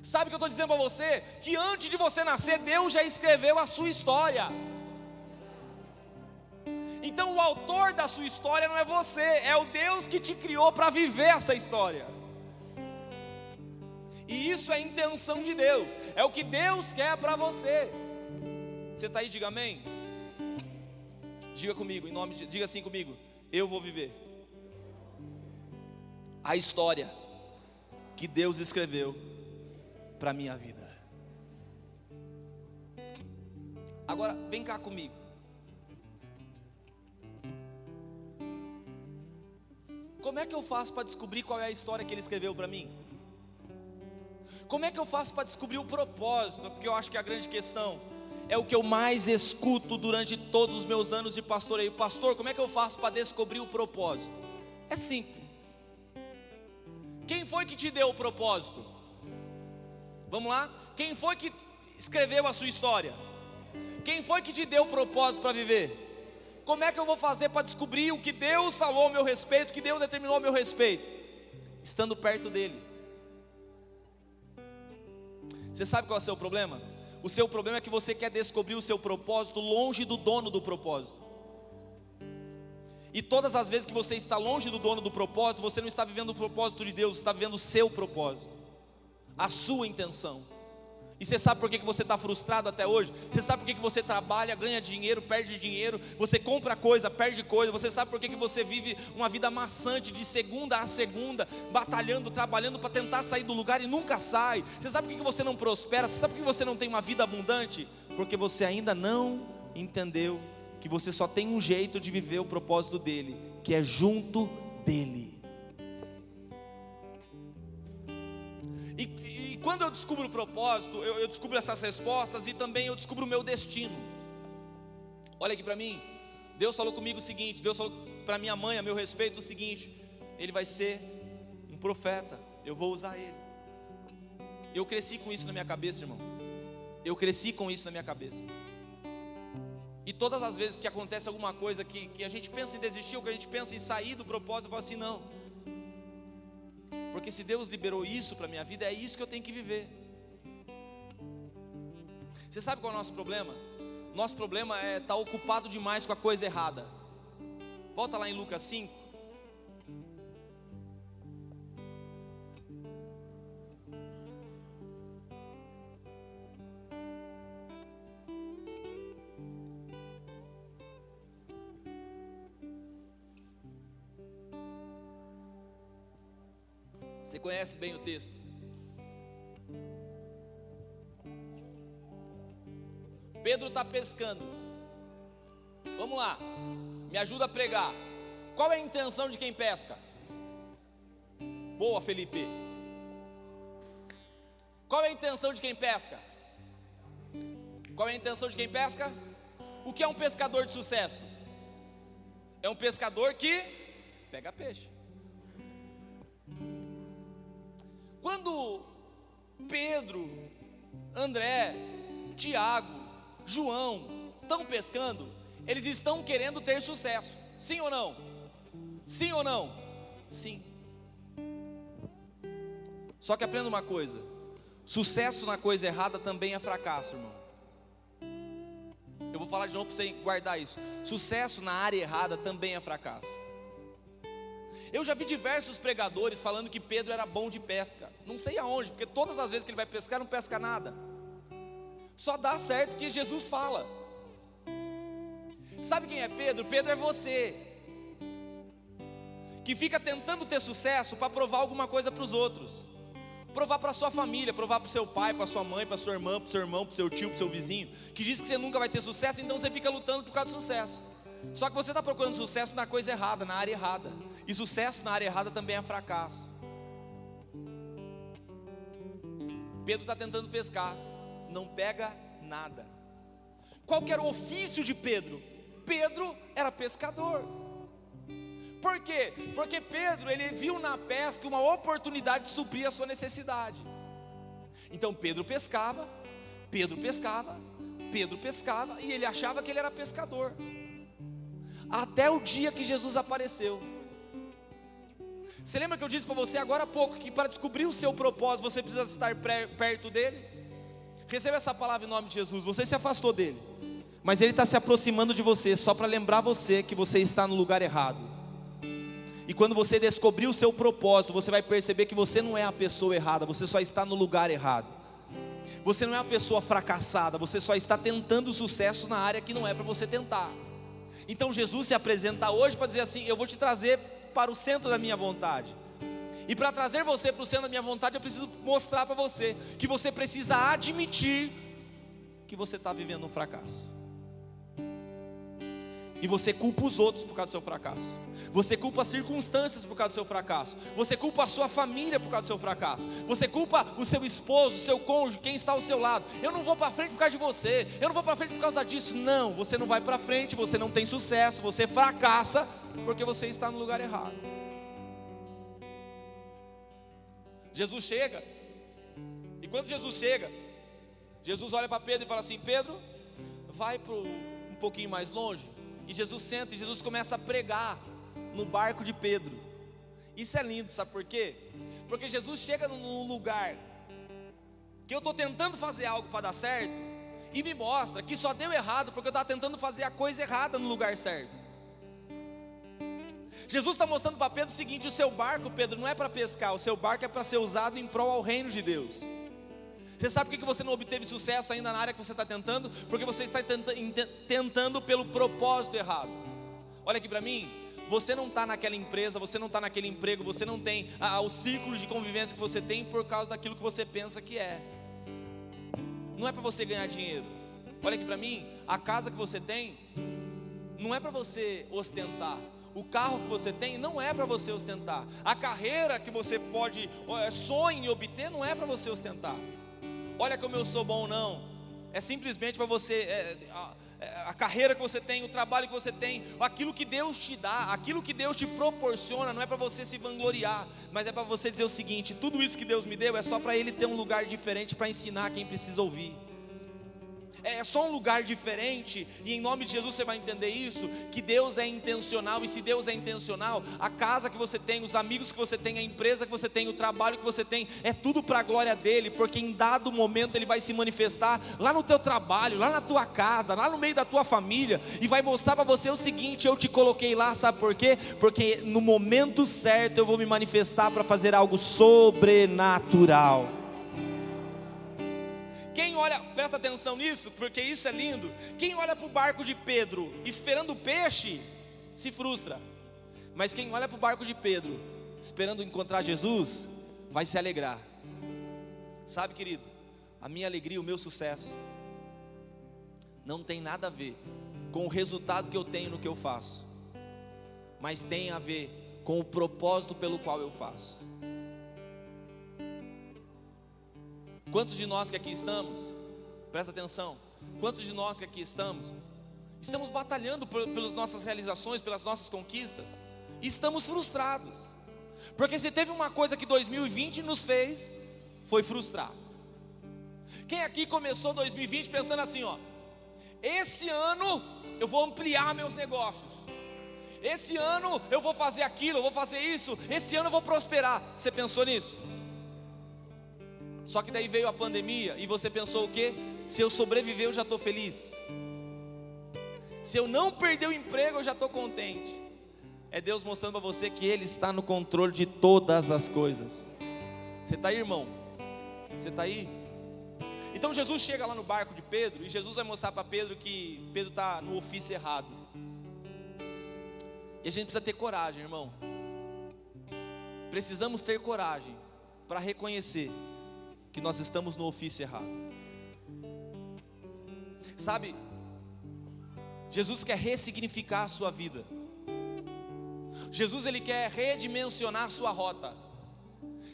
Sabe o que eu estou dizendo para você? Que antes de você nascer, Deus já escreveu a sua história. Então o autor da sua história não é você, é o Deus que te criou para viver essa história. E isso é a intenção de Deus, é o que Deus quer para você. Você está aí, diga amém. Diga comigo, diga assim comigo: eu vou viver a história que Deus escreveu para a minha vida. Agora vem cá comigo. Como é que eu faço para descobrir qual é a história que ele escreveu para mim? Como é que eu faço para descobrir o propósito? Porque eu acho que a grande questão é o que eu mais escuto durante todos os meus anos de pastoreio. Pastor, como é que eu faço para descobrir o propósito? É simples. Quem foi que te deu o propósito? Vamos lá? Quem foi que escreveu a sua história? Quem foi que te deu o propósito para viver? Como é que eu vou fazer para descobrir o que Deus falou ao meu respeito, o que Deus determinou ao meu respeito? Estando perto dele. Você sabe qual é o seu problema? O seu problema é que você quer descobrir o seu propósito longe do dono do propósito. E todas as vezes que você está longe do dono do propósito, você não está vivendo o propósito de Deus, você está vivendo o seu propósito, a sua intenção. E você sabe por que você está frustrado até hoje? Você sabe por que você trabalha, ganha dinheiro, perde dinheiro, você compra coisa, perde coisa? Você sabe por que você vive uma vida maçante de segunda a segunda, batalhando, trabalhando para tentar sair do lugar e nunca sai? Você sabe por que você não prospera? Você sabe por que você não tem uma vida abundante? Porque você ainda não entendeu que você só tem um jeito de viver o propósito dele, que é junto dele. E quando eu descubro o propósito, eu descubro essas respostas e também eu descubro o meu destino. Olha aqui para mim, Deus falou comigo o seguinte, Deus falou para minha mãe a meu respeito o seguinte: ele vai ser um profeta, eu vou usar ele. Eu cresci com isso na minha cabeça, irmão. Eu cresci com isso na minha cabeça. E todas as vezes que acontece alguma coisa que a gente pensa em desistir, ou que a gente pensa em sair do propósito, eu falo assim, não. Porque se Deus liberou isso para a minha vida, é isso que eu tenho que viver. Você sabe qual é o nosso problema? Nosso problema é estar ocupado demais com a coisa errada. Volta lá em Lucas 5. Você conhece bem o texto. Pedro está pescando. Vamos lá, me ajuda a pregar. Qual é a intenção de quem pesca? Boa, Felipe. Qual é a intenção de quem pesca? Qual é a intenção de quem pesca? O que é um pescador de sucesso? É um pescador que pega peixe. Quando Pedro, André, Tiago, João estão pescando, eles estão querendo ter sucesso. Sim ou não? Sim ou não? Sim. Só que aprenda uma coisa: sucesso na coisa errada também é fracasso, irmão. Eu vou falar de novo para você guardar isso. Sucesso na área errada também é fracasso. Eu já vi diversos pregadores falando que Pedro era bom de pesca. Não sei aonde, porque todas as vezes que ele vai pescar, não pesca nada. Só dá certo que Jesus fala. Sabe quem é Pedro? Pedro é você, que fica tentando ter sucesso para provar alguma coisa para os outros. Provar para a sua família, provar para o seu pai, para a sua mãe, para a sua irmã, para o seu irmão, para o seu tio, para o seu vizinho, que diz que você nunca vai ter sucesso, então você fica lutando por causa do sucesso. Só que você está procurando sucesso na coisa errada, na área errada. E sucesso na área errada também é fracasso. Pedro está tentando pescar, não pega nada. Qual que era o ofício de Pedro? Pedro era pescador. Por quê? Porque Pedro, ele viu na pesca uma oportunidade de suprir a sua necessidade. Então Pedro pescava, Pedro pescava, Pedro pescava, e ele achava que ele era pescador. Até o dia que Jesus apareceu. Você lembra que eu disse para você agora há pouco que para descobrir o seu propósito você precisa estar perto dele? Receba essa palavra em nome de Jesus. Você se afastou dele, mas ele está se aproximando de você só para lembrar você que você está no lugar errado. E quando você descobrir o seu propósito, você vai perceber que você não é a pessoa errada, você só está no lugar errado. Você não é uma pessoa fracassada, você só está tentando sucesso na área que não é para você tentar. Então Jesus se apresenta hoje para dizer assim: eu vou te trazer para o centro da minha vontade. E para trazer você para o centro da minha vontade, eu preciso mostrar para você que você precisa admitir que você está vivendo um fracasso. E você culpa os outros por causa do seu fracasso. Você culpa as circunstâncias por causa do seu fracasso. Você culpa a sua família por causa do seu fracasso. Você culpa o seu esposo, o seu cônjuge, quem está ao seu lado. Eu não vou para frente por causa de você. Eu não vou para frente por causa disso. Não, você não vai para frente, você não tem sucesso, você fracassa porque você está no lugar errado. Jesus chega. E quando Jesus chega, Jesus olha para Pedro e fala assim: Pedro, vai um pouquinho mais longe. E Jesus senta e Jesus começa a pregar no barco de Pedro. Isso é lindo, sabe por quê? Porque Jesus chega num lugar que eu estou tentando fazer algo para dar certo, e me mostra que só deu errado porque eu estava tentando fazer a coisa errada no lugar certo. Jesus está mostrando para Pedro o seguinte: o seu barco, Pedro, não é para pescar, o seu barco é para ser usado em prol ao reino de Deus. Você sabe por que você não obteve sucesso ainda na área que você está tentando? Porque você está tentando pelo propósito errado. Olha aqui para mim, você não está naquela empresa, você não está naquele emprego, você não tem o círculo de convivência que você tem por causa daquilo que você pensa que é. Não é para você ganhar dinheiro. Olha aqui para mim, a casa que você tem não é para você ostentar. O carro que você tem não é para você ostentar. A carreira que você sonha em obter não é para você ostentar. Olha como eu sou bom, não. É simplesmente para você, a carreira que você tem, o trabalho que você tem, aquilo que Deus te dá, aquilo que Deus te proporciona, não é para você se vangloriar, mas é para você dizer o seguinte: tudo isso que Deus me deu é só para Ele ter um lugar diferente para ensinar quem precisa ouvir. É só um lugar diferente, e em nome de Jesus você vai entender isso, que Deus é intencional, e se Deus é intencional, a casa que você tem, os amigos que você tem, a empresa que você tem, o trabalho que você tem, é tudo para a glória dEle, porque em dado momento Ele vai se manifestar lá no teu trabalho, lá na tua casa, lá no meio da tua família, e vai mostrar para você o seguinte: eu te coloquei lá, sabe por quê? Porque no momento certo eu vou me manifestar para fazer algo sobrenatural. Quem olha, presta atenção nisso, porque isso é lindo. Quem olha para o barco de Pedro esperando o peixe, se frustra. Mas quem olha para o barco de Pedro esperando encontrar Jesus, vai se alegrar. Sabe, querido, a minha alegria, o meu sucesso não tem nada a ver com o resultado que eu tenho no que eu faço, mas tem a ver com o propósito pelo qual eu faço. Quantos de nós que aqui estamos, presta atenção, quantos de nós que aqui estamos batalhando pelas nossas realizações, pelas nossas conquistas, e estamos frustrados, porque se teve uma coisa que 2020 nos fez, foi frustrar. Quem aqui começou 2020 pensando assim, esse ano eu vou ampliar meus negócios, esse ano eu vou fazer aquilo, eu vou fazer isso, esse ano eu vou prosperar? Você pensou nisso? Só que daí veio a pandemia e você pensou o quê? Se eu sobreviver eu já estou feliz. Se eu não perder o emprego eu já estou contente. É Deus mostrando para você que Ele está no controle de todas as coisas. Você está aí, irmão? Você está aí? Então Jesus chega lá no barco de Pedro e Jesus vai mostrar para Pedro que Pedro está no ofício errado. E a gente precisa ter coragem, irmão. Precisamos ter coragem para reconhecer que nós estamos no ofício errado. Sabe, Jesus quer ressignificar a sua vida. Jesus, Ele quer redimensionar a sua rota.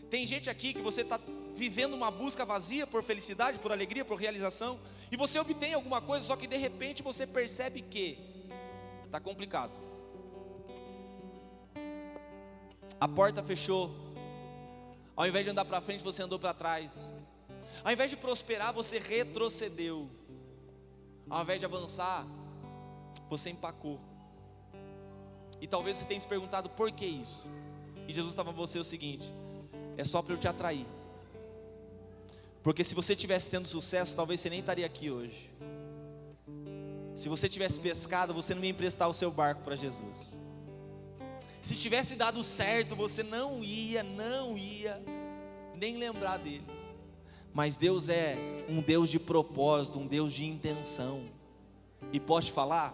Tem gente aqui que você está vivendo uma busca vazia por felicidade, por alegria, por realização, e você obtém alguma coisa, só que de repente você percebe que está complicado. A porta fechou. Ao invés de andar para frente, você andou para trás. Ao invés de prosperar, você retrocedeu. Ao invés de avançar, você empacou. E talvez você tenha se perguntado por que isso. E Jesus estava para você o seguinte: é só para eu te atrair. Porque se você tivesse tendo sucesso, talvez você nem estaria aqui hoje. Se você tivesse pescado, você não ia emprestar o seu barco para Jesus. Se tivesse dado certo, você não ia nem lembrar dele. Mas Deus é um Deus de propósito, um Deus de intenção. E posso te falar,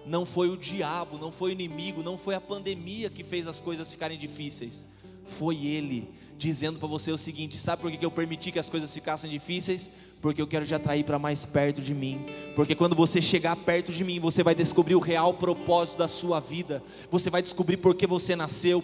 não foi o diabo, não foi o inimigo, não foi a pandemia que fez as coisas ficarem difíceis. Foi Ele dizendo para você o seguinte: sabe por que eu permiti que as coisas ficassem difíceis? Porque eu quero te atrair para mais perto de mim. Porque quando você chegar perto de mim, você vai descobrir o real propósito da sua vida. Você vai descobrir por que você nasceu,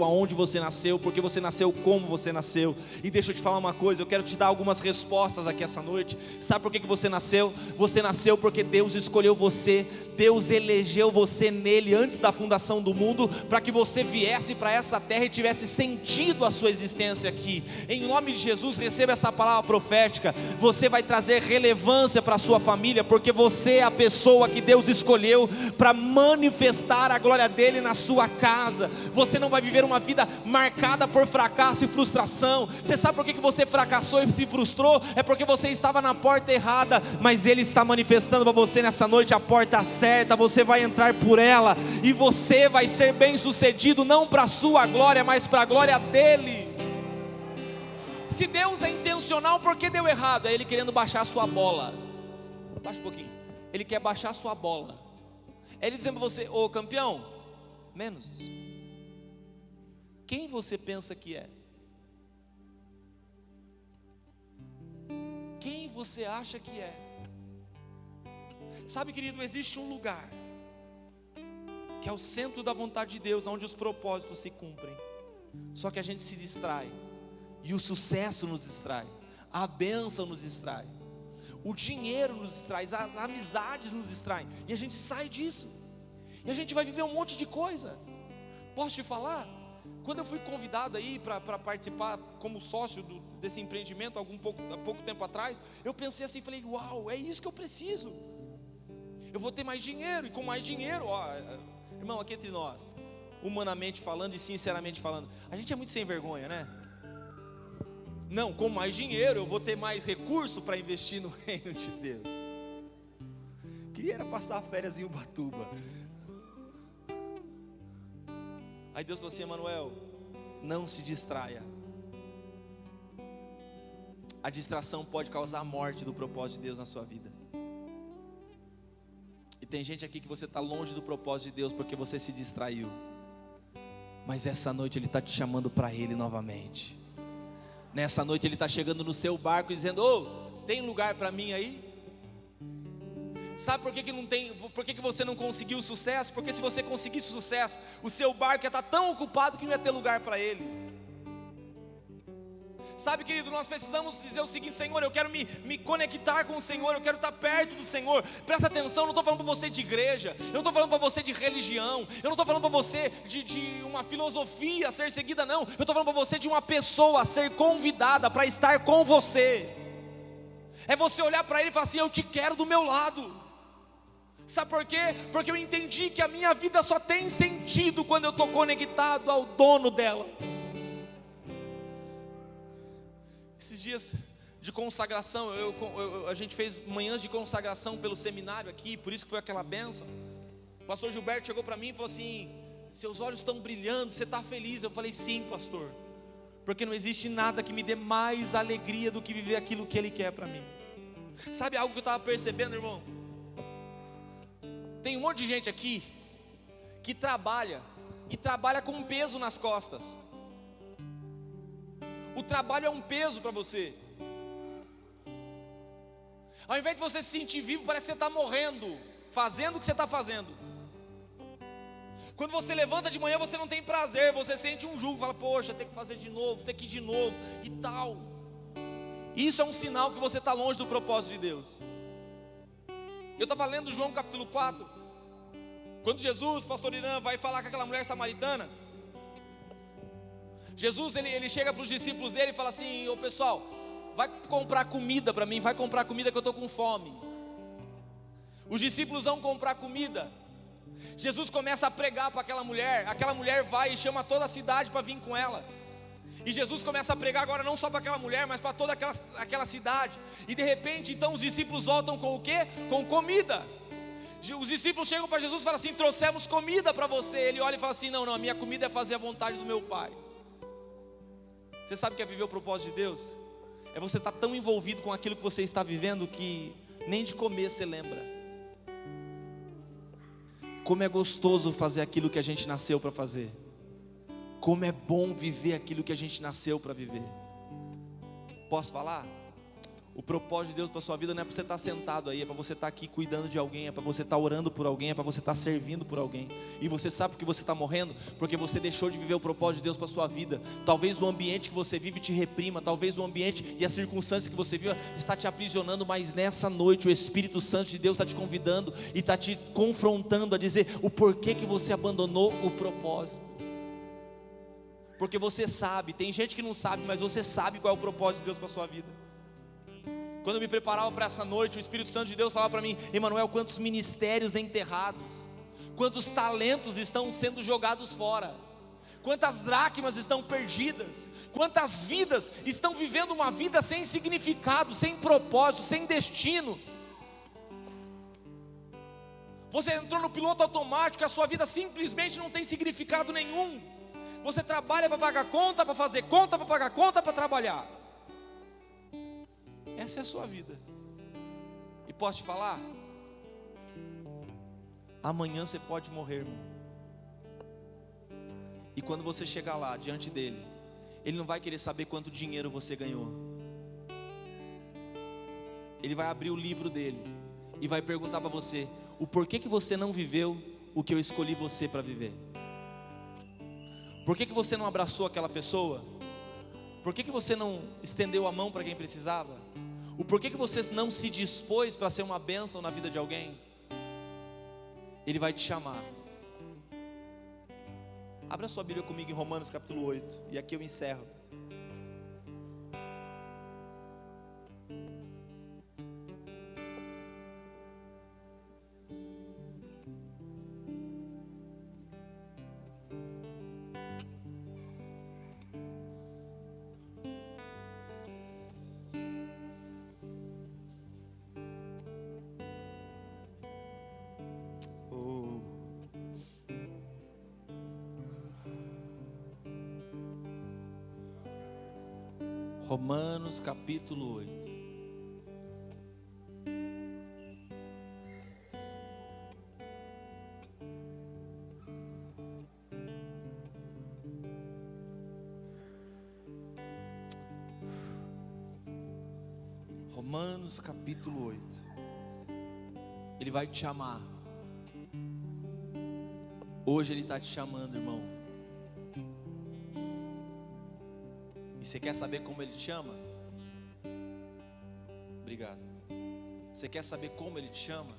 aonde você nasceu, por que você nasceu, como você nasceu. E deixa eu te falar uma coisa, eu quero te dar algumas respostas aqui essa noite. Sabe por que você nasceu? Você nasceu porque Deus escolheu você. Deus elegeu você nele antes da fundação do mundo, para que você viesse para essa terra e tivesse sentido a sua existência aqui. Em nome de Jesus, receba essa palavra profética. Você vai trazer relevância para a sua família, porque você é a pessoa que Deus escolheu para manifestar a glória dele na sua casa. Você não vai viver uma vida marcada por fracasso e frustração. Você sabe por que você fracassou e se frustrou? É porque você estava na porta errada, mas Ele está manifestando para você nessa noite a porta certa. Você vai entrar por ela e você vai ser bem sucedido, não para a sua glória, mas para a glória dele. Se Deus é intencional, por que deu errado? É Ele querendo baixar a sua bola. Baixa um pouquinho. Ele quer baixar a sua bola. É Ele dizendo para você: ô campeão, menos. Quem você pensa que é? Quem você acha que é? Sabe, querido, existe um lugar que é o centro da vontade de Deus, onde os propósitos se cumprem. Só que a gente se distrai, e o sucesso nos distrai, a bênção nos distrai, o dinheiro nos distrai, as amizades nos distraem, e a gente sai disso, e a gente vai viver um monte de coisa. Posso te falar? Quando eu fui convidado aí para participar como sócio desse empreendimento há pouco tempo atrás, eu pensei assim, falei: uau, é isso que eu preciso. Eu vou ter mais dinheiro, e com mais dinheiro, irmão, aqui entre nós, humanamente falando e sinceramente falando, a gente é muito sem vergonha, né? Não, com mais dinheiro eu vou ter mais recurso para investir no reino de Deus. Queria era passar férias em Ubatuba. Aí Deus falou assim: Emanuel, não se distraia. A distração pode causar a morte do propósito de Deus na sua vida. E tem gente aqui que você está longe do propósito de Deus porque você se distraiu. Mas essa noite Ele está te chamando para Ele novamente. Nessa noite Ele está chegando no seu barco e dizendo: ô, tem lugar para mim aí? Sabe por que não tem? Por que você não conseguiu sucesso? Porque se você conseguisse sucesso, o seu barco ia estar tão ocupado que não ia ter lugar para ele. Sabe, querido, nós precisamos dizer o seguinte: Senhor, eu quero me conectar com o Senhor, eu quero estar perto do Senhor. Presta atenção, eu não estou falando para você de igreja, eu não estou falando para você de religião, eu não estou falando para você de uma filosofia a ser seguida, não. Eu estou falando para você de uma pessoa a ser convidada para estar com você. É você olhar para Ele e falar assim: eu te quero do meu lado. Sabe por quê? Porque eu entendi que a minha vida só tem sentido quando eu estou conectado ao dono dela. Esses dias de consagração, a gente fez manhãs de consagração pelo seminário aqui, por isso que foi aquela bênção. O pastor Gilberto chegou para mim e falou assim: seus olhos estão brilhando, você está feliz? Eu falei: sim, pastor, porque não existe nada que me dê mais alegria do que viver aquilo que Ele quer para mim. Sabe algo que eu estava percebendo, irmão? Tem um monte de gente aqui que trabalha, e trabalha com um peso nas costas. O trabalho é um peso para você. Ao invés de você se sentir vivo, parece que você está morrendo, fazendo o que você está fazendo. Quando você levanta de manhã, você não tem prazer, você sente um jugo, fala: poxa, tem que fazer de novo, tem que ir de novo e tal. Isso é um sinal que você está longe do propósito de Deus. Eu estava lendo João capítulo 4, quando Jesus, pastor Irã, vai falar com aquela mulher samaritana. Jesus, ele chega para os discípulos dele e fala assim: ô pessoal, vai comprar comida para mim, vai comprar comida que eu estou com fome. Os discípulos vão comprar comida. Jesus começa a pregar para aquela mulher vai e chama toda a cidade para vir com ela. E Jesus começa a pregar agora não só para aquela mulher, mas para toda aquela cidade. E de repente então os discípulos voltam com o quê? Com comida. Os discípulos chegam para Jesus e falam assim: trouxemos comida para você. Ele olha e fala assim: não, a minha comida é fazer a vontade do meu Pai. Você sabe o que é viver o propósito de Deus? É você estar tão envolvido com aquilo que você está vivendo que nem de comer você lembra. Como é gostoso fazer aquilo que a gente nasceu para fazer. Como é bom viver aquilo que a gente nasceu para viver. Posso falar? O propósito de Deus para a sua vida não é para você estar sentado aí, é para você estar aqui cuidando de alguém, é para você estar orando por alguém, é para você estar servindo por alguém. E você sabe por que você está morrendo? Porque você deixou de viver o propósito de Deus para a sua vida. Talvez o ambiente que você vive te reprima, talvez o ambiente e a circunstância que você vive está te aprisionando, mas nessa noite o Espírito Santo de Deus está te convidando e está te confrontando a dizer o porquê que você abandonou o propósito. Porque você sabe, tem gente que não sabe, mas você sabe qual é o propósito de Deus para a sua vida. Quando eu me preparava para essa noite, o Espírito Santo de Deus falava para mim: Emanuel, quantos ministérios enterrados, quantos talentos estão sendo jogados fora, quantas dracmas estão perdidas, quantas vidas estão vivendo uma vida sem significado, sem propósito, sem destino. Você entrou no piloto automático, a sua vida simplesmente não tem significado nenhum. Você trabalha para pagar conta, para fazer conta, para pagar conta, para trabalhar. Essa é a sua vida. E posso te falar? Amanhã você pode morrer, irmão. E quando você chegar lá diante dele, ele não vai querer saber quanto dinheiro você ganhou. Ele vai abrir o livro dele e vai perguntar para você: o porquê que você não viveu o que eu escolhi você para viver? Por que você não abraçou aquela pessoa? Por que você não estendeu a mão para quem precisava? O porquê que você não se dispôs para ser uma bênção na vida de alguém? Ele vai te chamar. Abra sua Bíblia comigo em Romanos capítulo 8, e aqui eu encerro. Romanos capítulo 8. Romanos capítulo 8. Ele vai te chamar. Hoje Ele está te chamando, irmão. E você quer saber como Ele te chama? Obrigado. Você quer saber como Ele te chama?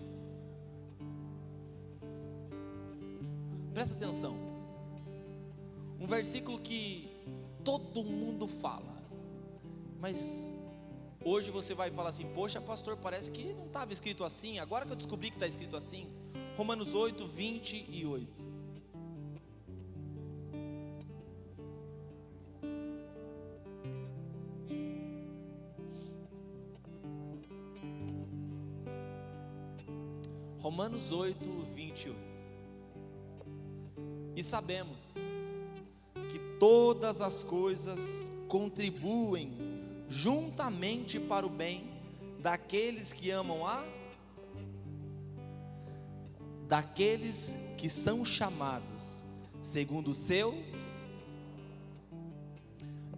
Presta atenção. Um versículo que todo mundo fala, mas hoje você vai falar assim: poxa, pastor, parece que não estava escrito assim. Agora que eu descobri que está escrito assim. Romanos 8, 28. Romanos 8, 28. E sabemos que todas as coisas contribuem juntamente para o bem daqueles que amam daqueles que são chamados segundo o seu.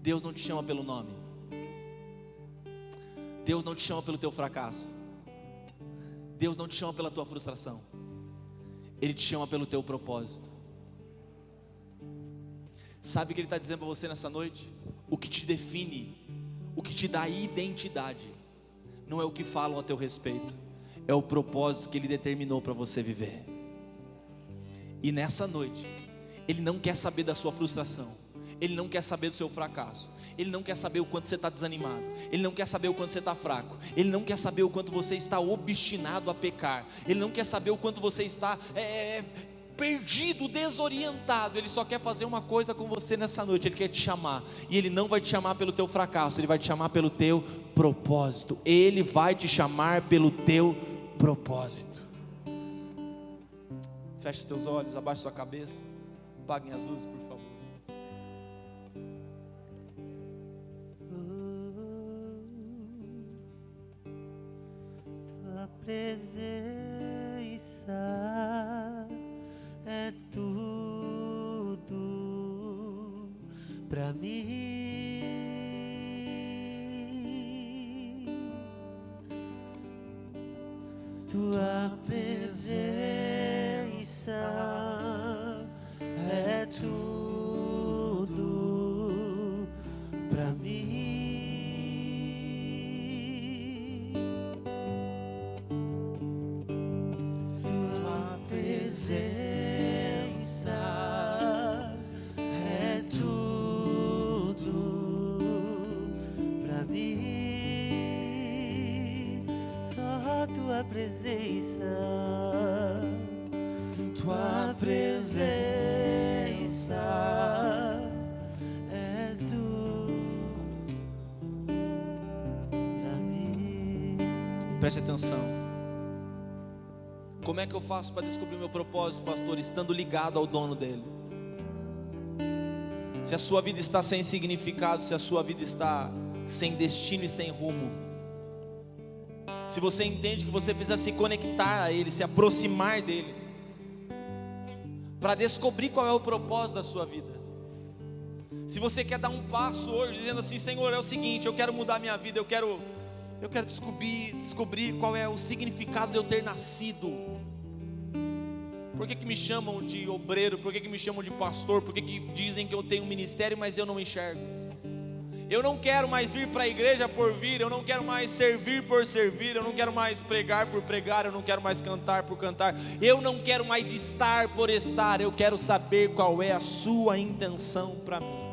Deus não te chama pelo nome. Deus não te chama pelo teu fracasso. Deus não te chama pela tua frustração. Ele te chama pelo teu propósito. Sabe o que Ele está dizendo para você nessa noite? O que te define, o que te dá identidade, não é o que falam a teu respeito, é o propósito que Ele determinou para você viver. E nessa noite, Ele não quer saber da sua frustração, Ele não quer saber do seu fracasso, Ele não quer saber o quanto você está desanimado, Ele não quer saber o quanto você está fraco, Ele não quer saber o quanto você está obstinado a pecar, Ele não quer saber o quanto você está perdido, desorientado. Ele só quer fazer uma coisa com você nessa noite: Ele quer te chamar. E Ele não vai te chamar pelo teu fracasso, Ele vai te chamar pelo teu propósito. Ele vai te chamar pelo teu propósito. Feche os teus olhos, abaixe sua cabeça, apaguem as luzes, por favor. Tua presença é tudo pra mim. Tua presença é tudo pra mim. Tua presença é tudo pra mim. Só tua presença, tua presença é tudo pra mim. Preste atenção. Como é que eu faço para descobrir o meu propósito, pastor? Estando ligado ao dono dele. Se a sua vida está sem significado, se a sua vida está sem destino e sem rumo, se você entende que você precisa se conectar a Ele, se aproximar dEle, para descobrir qual é o propósito da sua vida. Se você quer dar um passo hoje, dizendo assim: Senhor, é o seguinte, eu quero mudar minha vida, eu quero descobrir qual é o significado de eu ter nascido. Por que me chamam de obreiro? Por que me chamam de pastor? Por que dizem que eu tenho um ministério, mas eu não enxergo? Eu não quero mais vir para a igreja por vir, eu não quero mais servir por servir, eu não quero mais pregar por pregar, eu não quero mais cantar por cantar, eu não quero mais estar por estar, eu quero saber qual é a sua intenção para mim.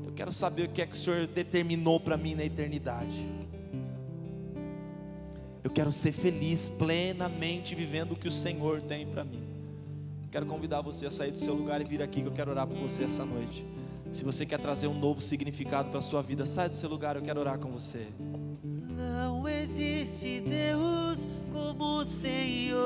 Eu quero saber o que é que o Senhor determinou para mim na eternidade. Eu quero ser feliz plenamente vivendo o que o Senhor tem para mim. Quero convidar você a sair do seu lugar e vir aqui, que eu quero orar por você essa noite. Se você quer trazer um novo significado para a sua vida, sai do seu lugar, eu quero orar com você. Não existe Deus como o Senhor.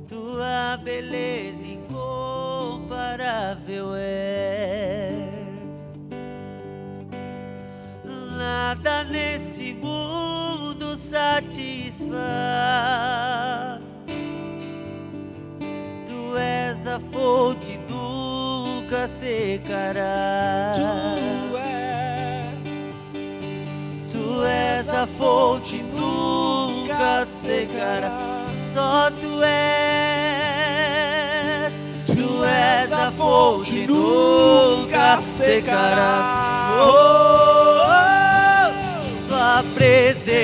Tua beleza incomparável és. Nada nesse mundo satisfaz. Tu és a fonte, nunca secará. Tu és a fonte, nunca secará. Só tu és a fonte, nunca secará. Oh, sua presença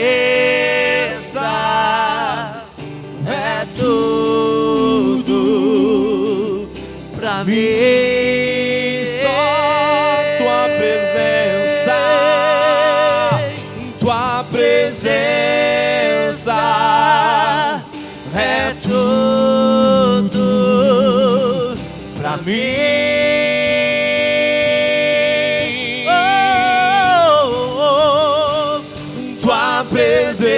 é tudo pra mim. Só tua presença é tudo pra mim. Tua presença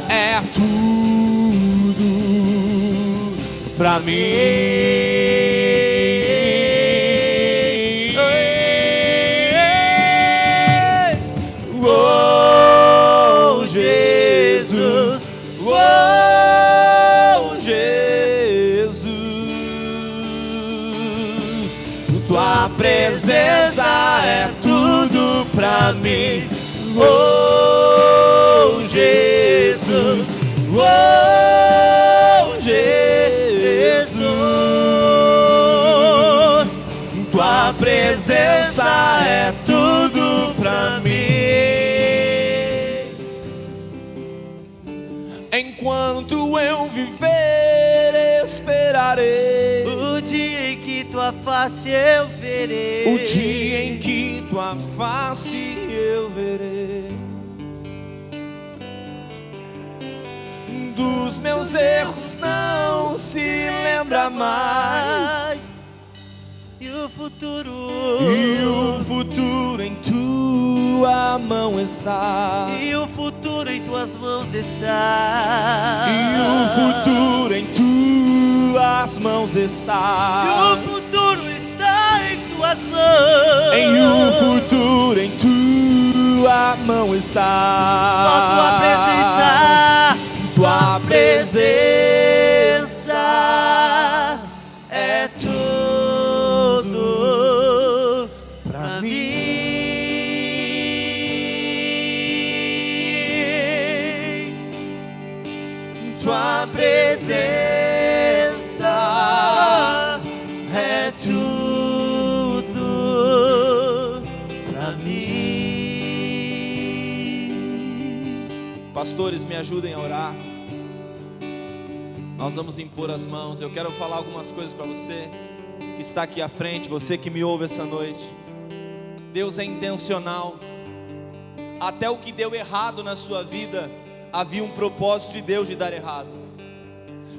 é tudo pra mim. Oh, Jesus, oh, Jesus, tua presença é tudo pra mim. Oh, Jesus, oh, Jesus, tua presença é tudo pra mim. Enquanto eu viver, esperarei O dia em que tua face eu verei. o dia em que tua face eu verei. Dos meus erros não se lembra mais, E o futuro em tua mão está. E o futuro em tuas mãos está. E o futuro em tuas mãos está. E o futuro está em tuas mãos. Em o futuro em tua mão está. Só tua presença é tudo pra mim. Tua presença É tudo pra mim. Pastores, me ajudem a orar. Nós vamos impor as mãos. Eu quero falar algumas coisas para você que está aqui à frente, você que me ouve essa noite. Deus é intencional. Até o que deu errado na sua vida, havia um propósito de Deus de dar errado.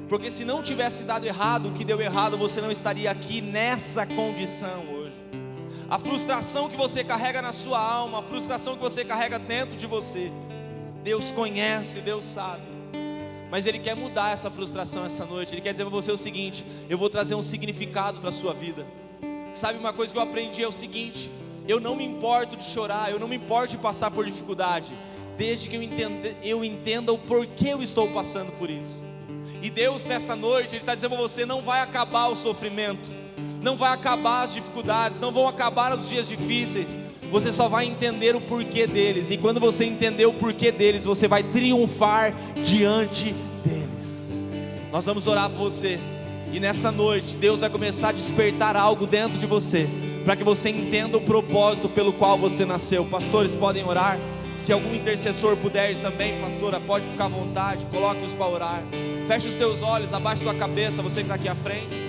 Porque se não tivesse dado errado, o que deu errado, você não estaria aqui nessa condição hoje. A frustração que você carrega na sua alma, a frustração que você carrega dentro de você, Deus conhece, Deus sabe. Mas Ele quer mudar essa frustração essa noite. Ele quer dizer para você o seguinte: eu vou trazer um significado para a sua vida. Sabe, uma coisa que eu aprendi é o seguinte: eu não me importo de chorar, eu não me importo de passar por dificuldade, desde que eu entenda o porquê eu estou passando por isso. E Deus nessa noite, Ele está dizendo para você: não vai acabar o sofrimento, não vai acabar as dificuldades, não vão acabar os dias difíceis, você só vai entender o porquê deles. E quando você entender o porquê deles, você vai triunfar diante deles. Nós vamos orar por você, e nessa noite Deus vai começar a despertar algo dentro de você, para que você entenda o propósito pelo qual você nasceu. Pastores podem orar, se algum intercessor puder também, pastora, pode ficar à vontade, coloque-os para orar. Feche os teus olhos, abaixe sua cabeça, você que está aqui à frente.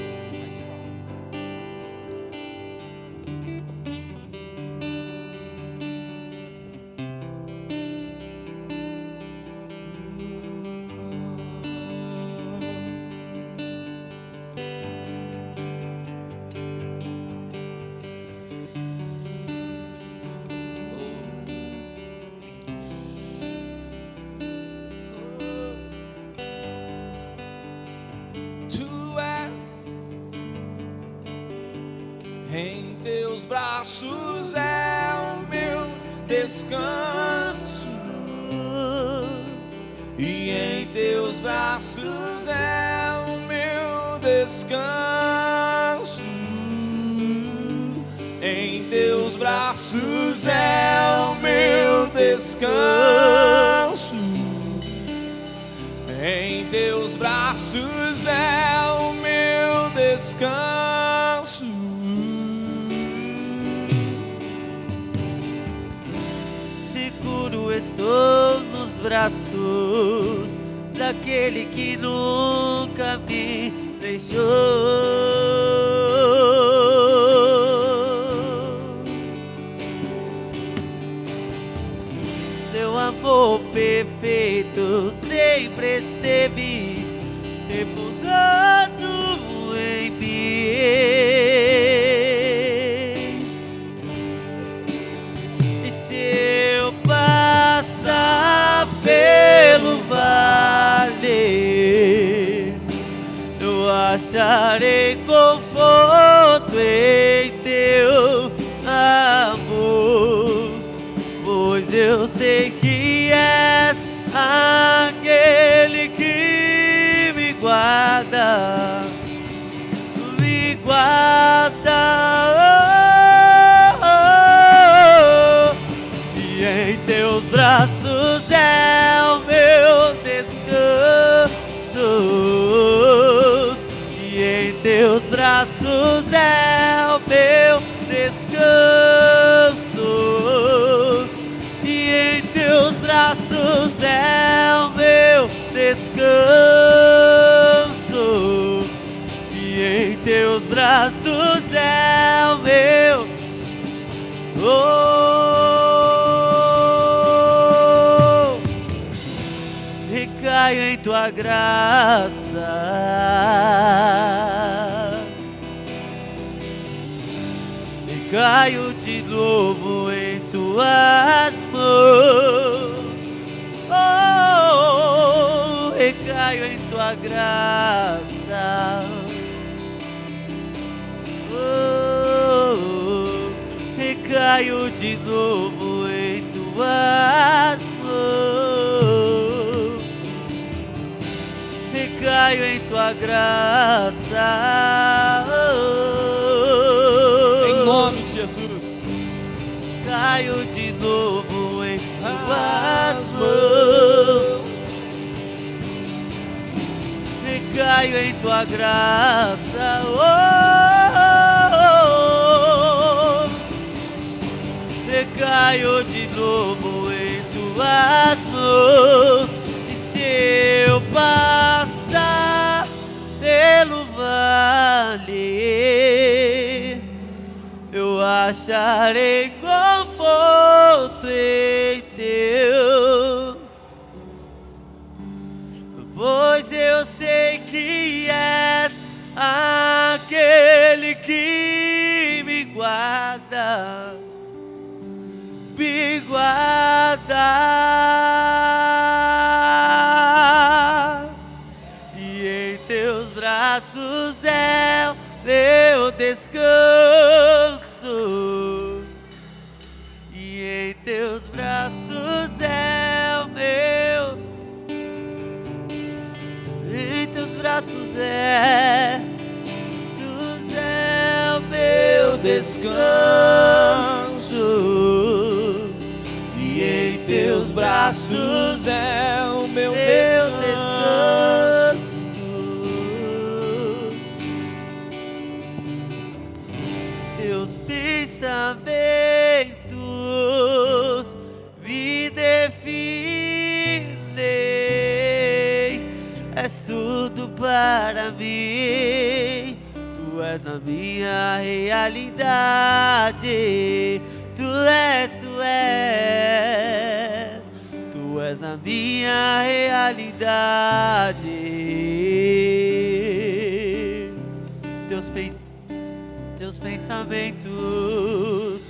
Em teus braços é o meu descanso, e em teus braços é o meu descanso. Em teus braços é o meu descanso. Em teus braços é o meu descanso. Seguro estou nos braços daquele que nunca me deixou. Seu amor perfeito sempre esteve repousando em mim. E se eu passar pelo vale, eu acharei conforto em teu amor, pois eu sei que és aquele que me guarda, me guarda. E em teus braços é o meu descanso, e em teus braços é o meu descanso, e em teus braços é o meu descanso, e em teus braços é o meu. Recaio em tua graça, recaio de novo em tuas mãos. Recaio em tua graça, recaio de novo em tuas mãos. Recaio em tua graça, Em nome de Jesus. caio de novo em tuas mãos. Recaio em tua graça, recaio de novo em tuas mãos. E se eu passar pelo vale, eu acharei conforto em teu, pois eu sei que és aquele que me guarda, me guarda. E em teus braços é o meu descanso, descanso, e em teus braços é o meu meu descanso. descanso. Teus pensamentos me definem, és tudo para mim, tu és a minha realidade, tu és a minha realidade. Teus pensamentos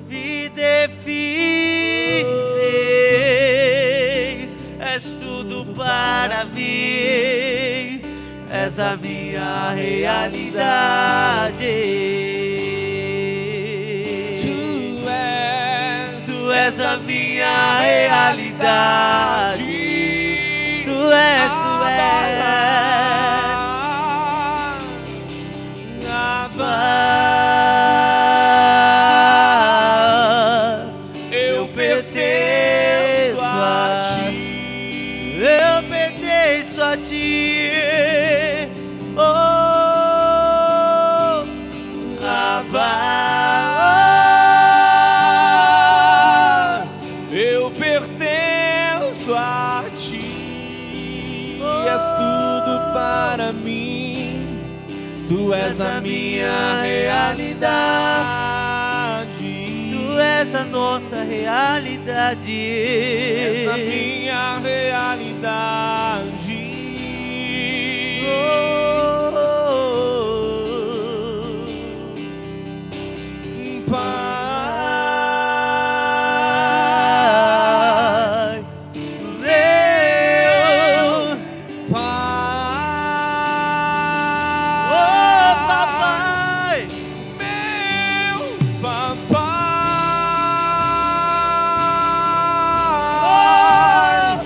me definem, és tudo para mim, és a minha realidade. Tu és a minha realidade. Tu és. Eu pertenço a ti. Eu pertenço a ti. Oh, Abba. Eu pertenço a ti, és tudo para mim, tu és a minha realidade, tu és a nossa realidade, és a minha realidade. Pai, meu Pai, oh papai, meu papai,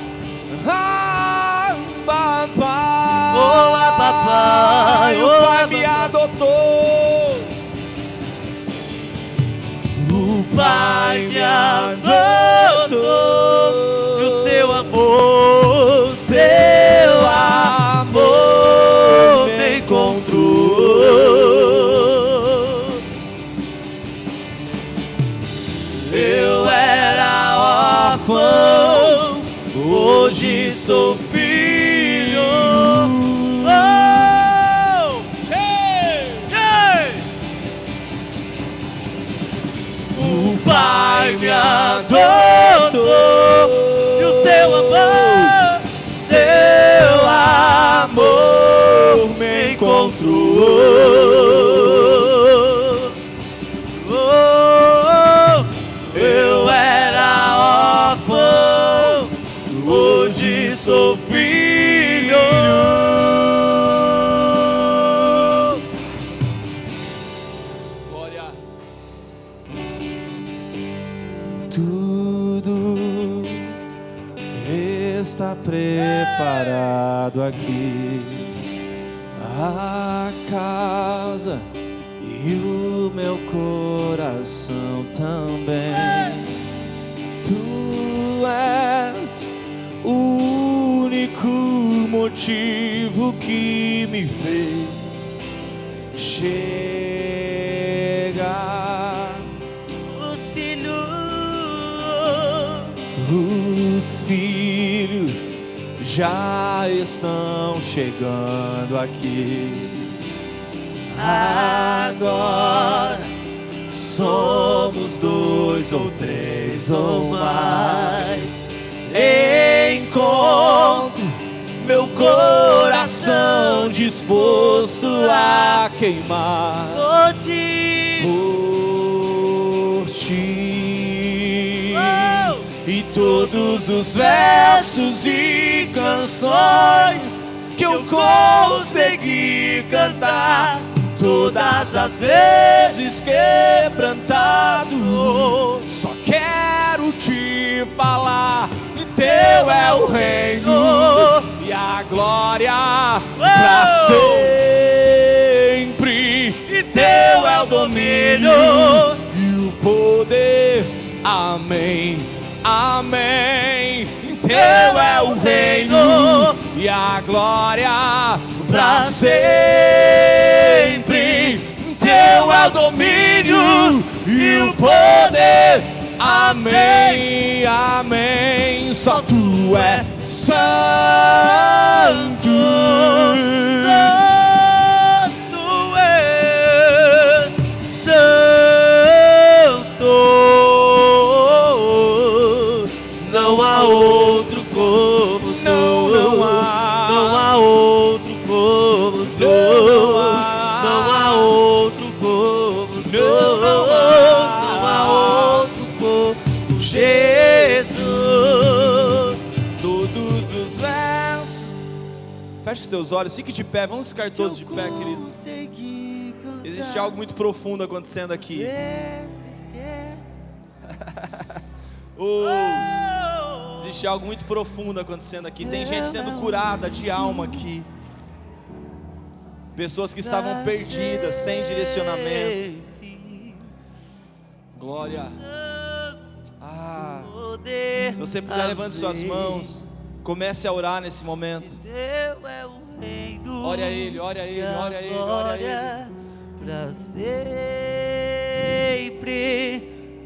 papai, oh papai, o Pai me adotou, o Pai me adotou, e o seu amor me encontrou. Eu era órfão, hoje sou filho. Oh! Hey! Hey! O Pai me adotou, E o seu amor me encontrou. oh, Eu era órfão, hoje sou filho. Glória. Tudo está preparado aqui, a casa e o meu coração também. Tu és o único motivo que me fez chegar. Os filhos já estão chegando aqui. Agora somos 2 ou 3 ou mais. Encontro meu coração disposto a queimar por ti. por ti. E todos os versos e canções que eu consegui cantar, todas as vezes quebrantado, só quero te falar. teu é o reino e a glória pra sempre. E teu é o domínio e o poder. Amém, amém. Teu é o reino e a glória pra sempre. Teu é o domínio e o poder. Amém, amém. Só tu é santo. Santo é santo. Não há outro como tu. Não há. Não há outro como tu. Não há. Não há outro como tu. Não há. Não há outro como Jesus. Todos os versos. Feche os teus olhos, fique de pé. Vamos ficar todos de pé, querido. Existe algo muito profundo acontecendo aqui. Existe algo muito profundo acontecendo aqui. Tem gente sendo curada de alma aqui. Pessoas que estavam perdidas, sem direcionamento. Glória. Se você puder, levante suas mãos. Comece a orar nesse momento. Ore a Ele, ore a Ele, ore a Ele, ore a Ele. Pra sempre,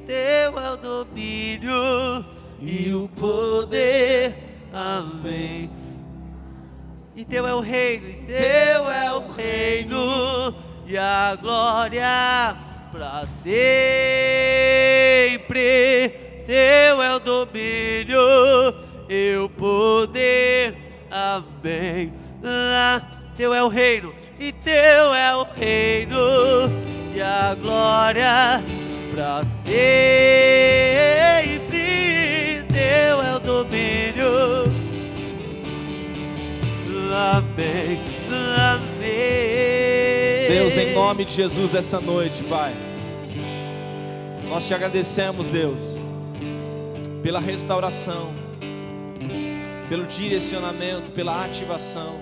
teu é o domínio e o poder. Amém. E teu é o reino, e teu é o reino e a glória pra sempre. Teu é o domínio e o poder. Amém. Teu é o reino, e teu é o reino e a glória pra sempre. Teu é o domínio. Amém, amém. Deus, em nome de Jesus, essa noite, Pai, nós te agradecemos, Deus, pela restauração, pelo direcionamento, pela ativação.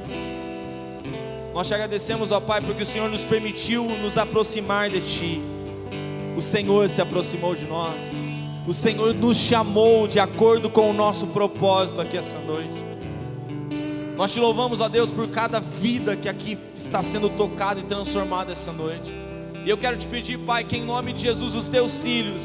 Nós te agradecemos, ó Pai, porque o Senhor nos permitiu nos aproximar de Ti. O Senhor se aproximou de nós. O Senhor nos chamou de acordo com o nosso propósito aqui essa noite. Nós te louvamos, ó Deus, por cada vida que aqui está sendo tocada e transformada essa noite. E eu quero te pedir, Pai, que em nome de Jesus os teus filhos,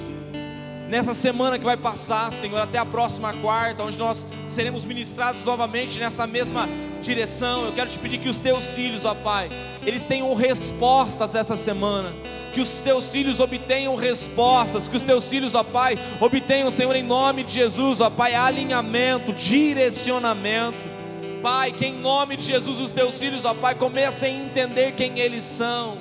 nessa semana que vai passar, Senhor, até a próxima quarta, onde nós seremos ministrados novamente nessa mesma direção, eu quero te pedir que os teus filhos, ó Pai, eles tenham respostas essa semana. Que os teus filhos obtenham respostas, que os teus filhos, ó Pai, obtenham, Senhor, em nome de Jesus, ó Pai, alinhamento, direcionamento. Pai, que em nome de Jesus os teus filhos, ó Pai, comecem a entender quem eles são.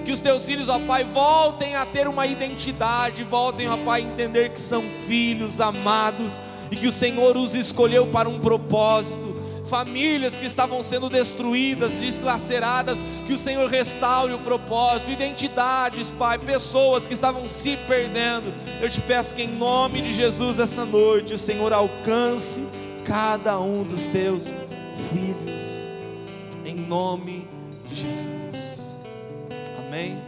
Que os teus filhos, ó Pai, voltem a ter uma identidade, voltem, ó Pai, a entender que são filhos amados e que o Senhor os escolheu para um propósito. Famílias que estavam sendo destruídas, deslaceradas, que o Senhor restaure o propósito. Identidades, Pai, pessoas que estavam se perdendo. Eu te peço que em nome de Jesus essa noite o Senhor alcance cada um dos teus filhos, em nome de Jesus. Amém.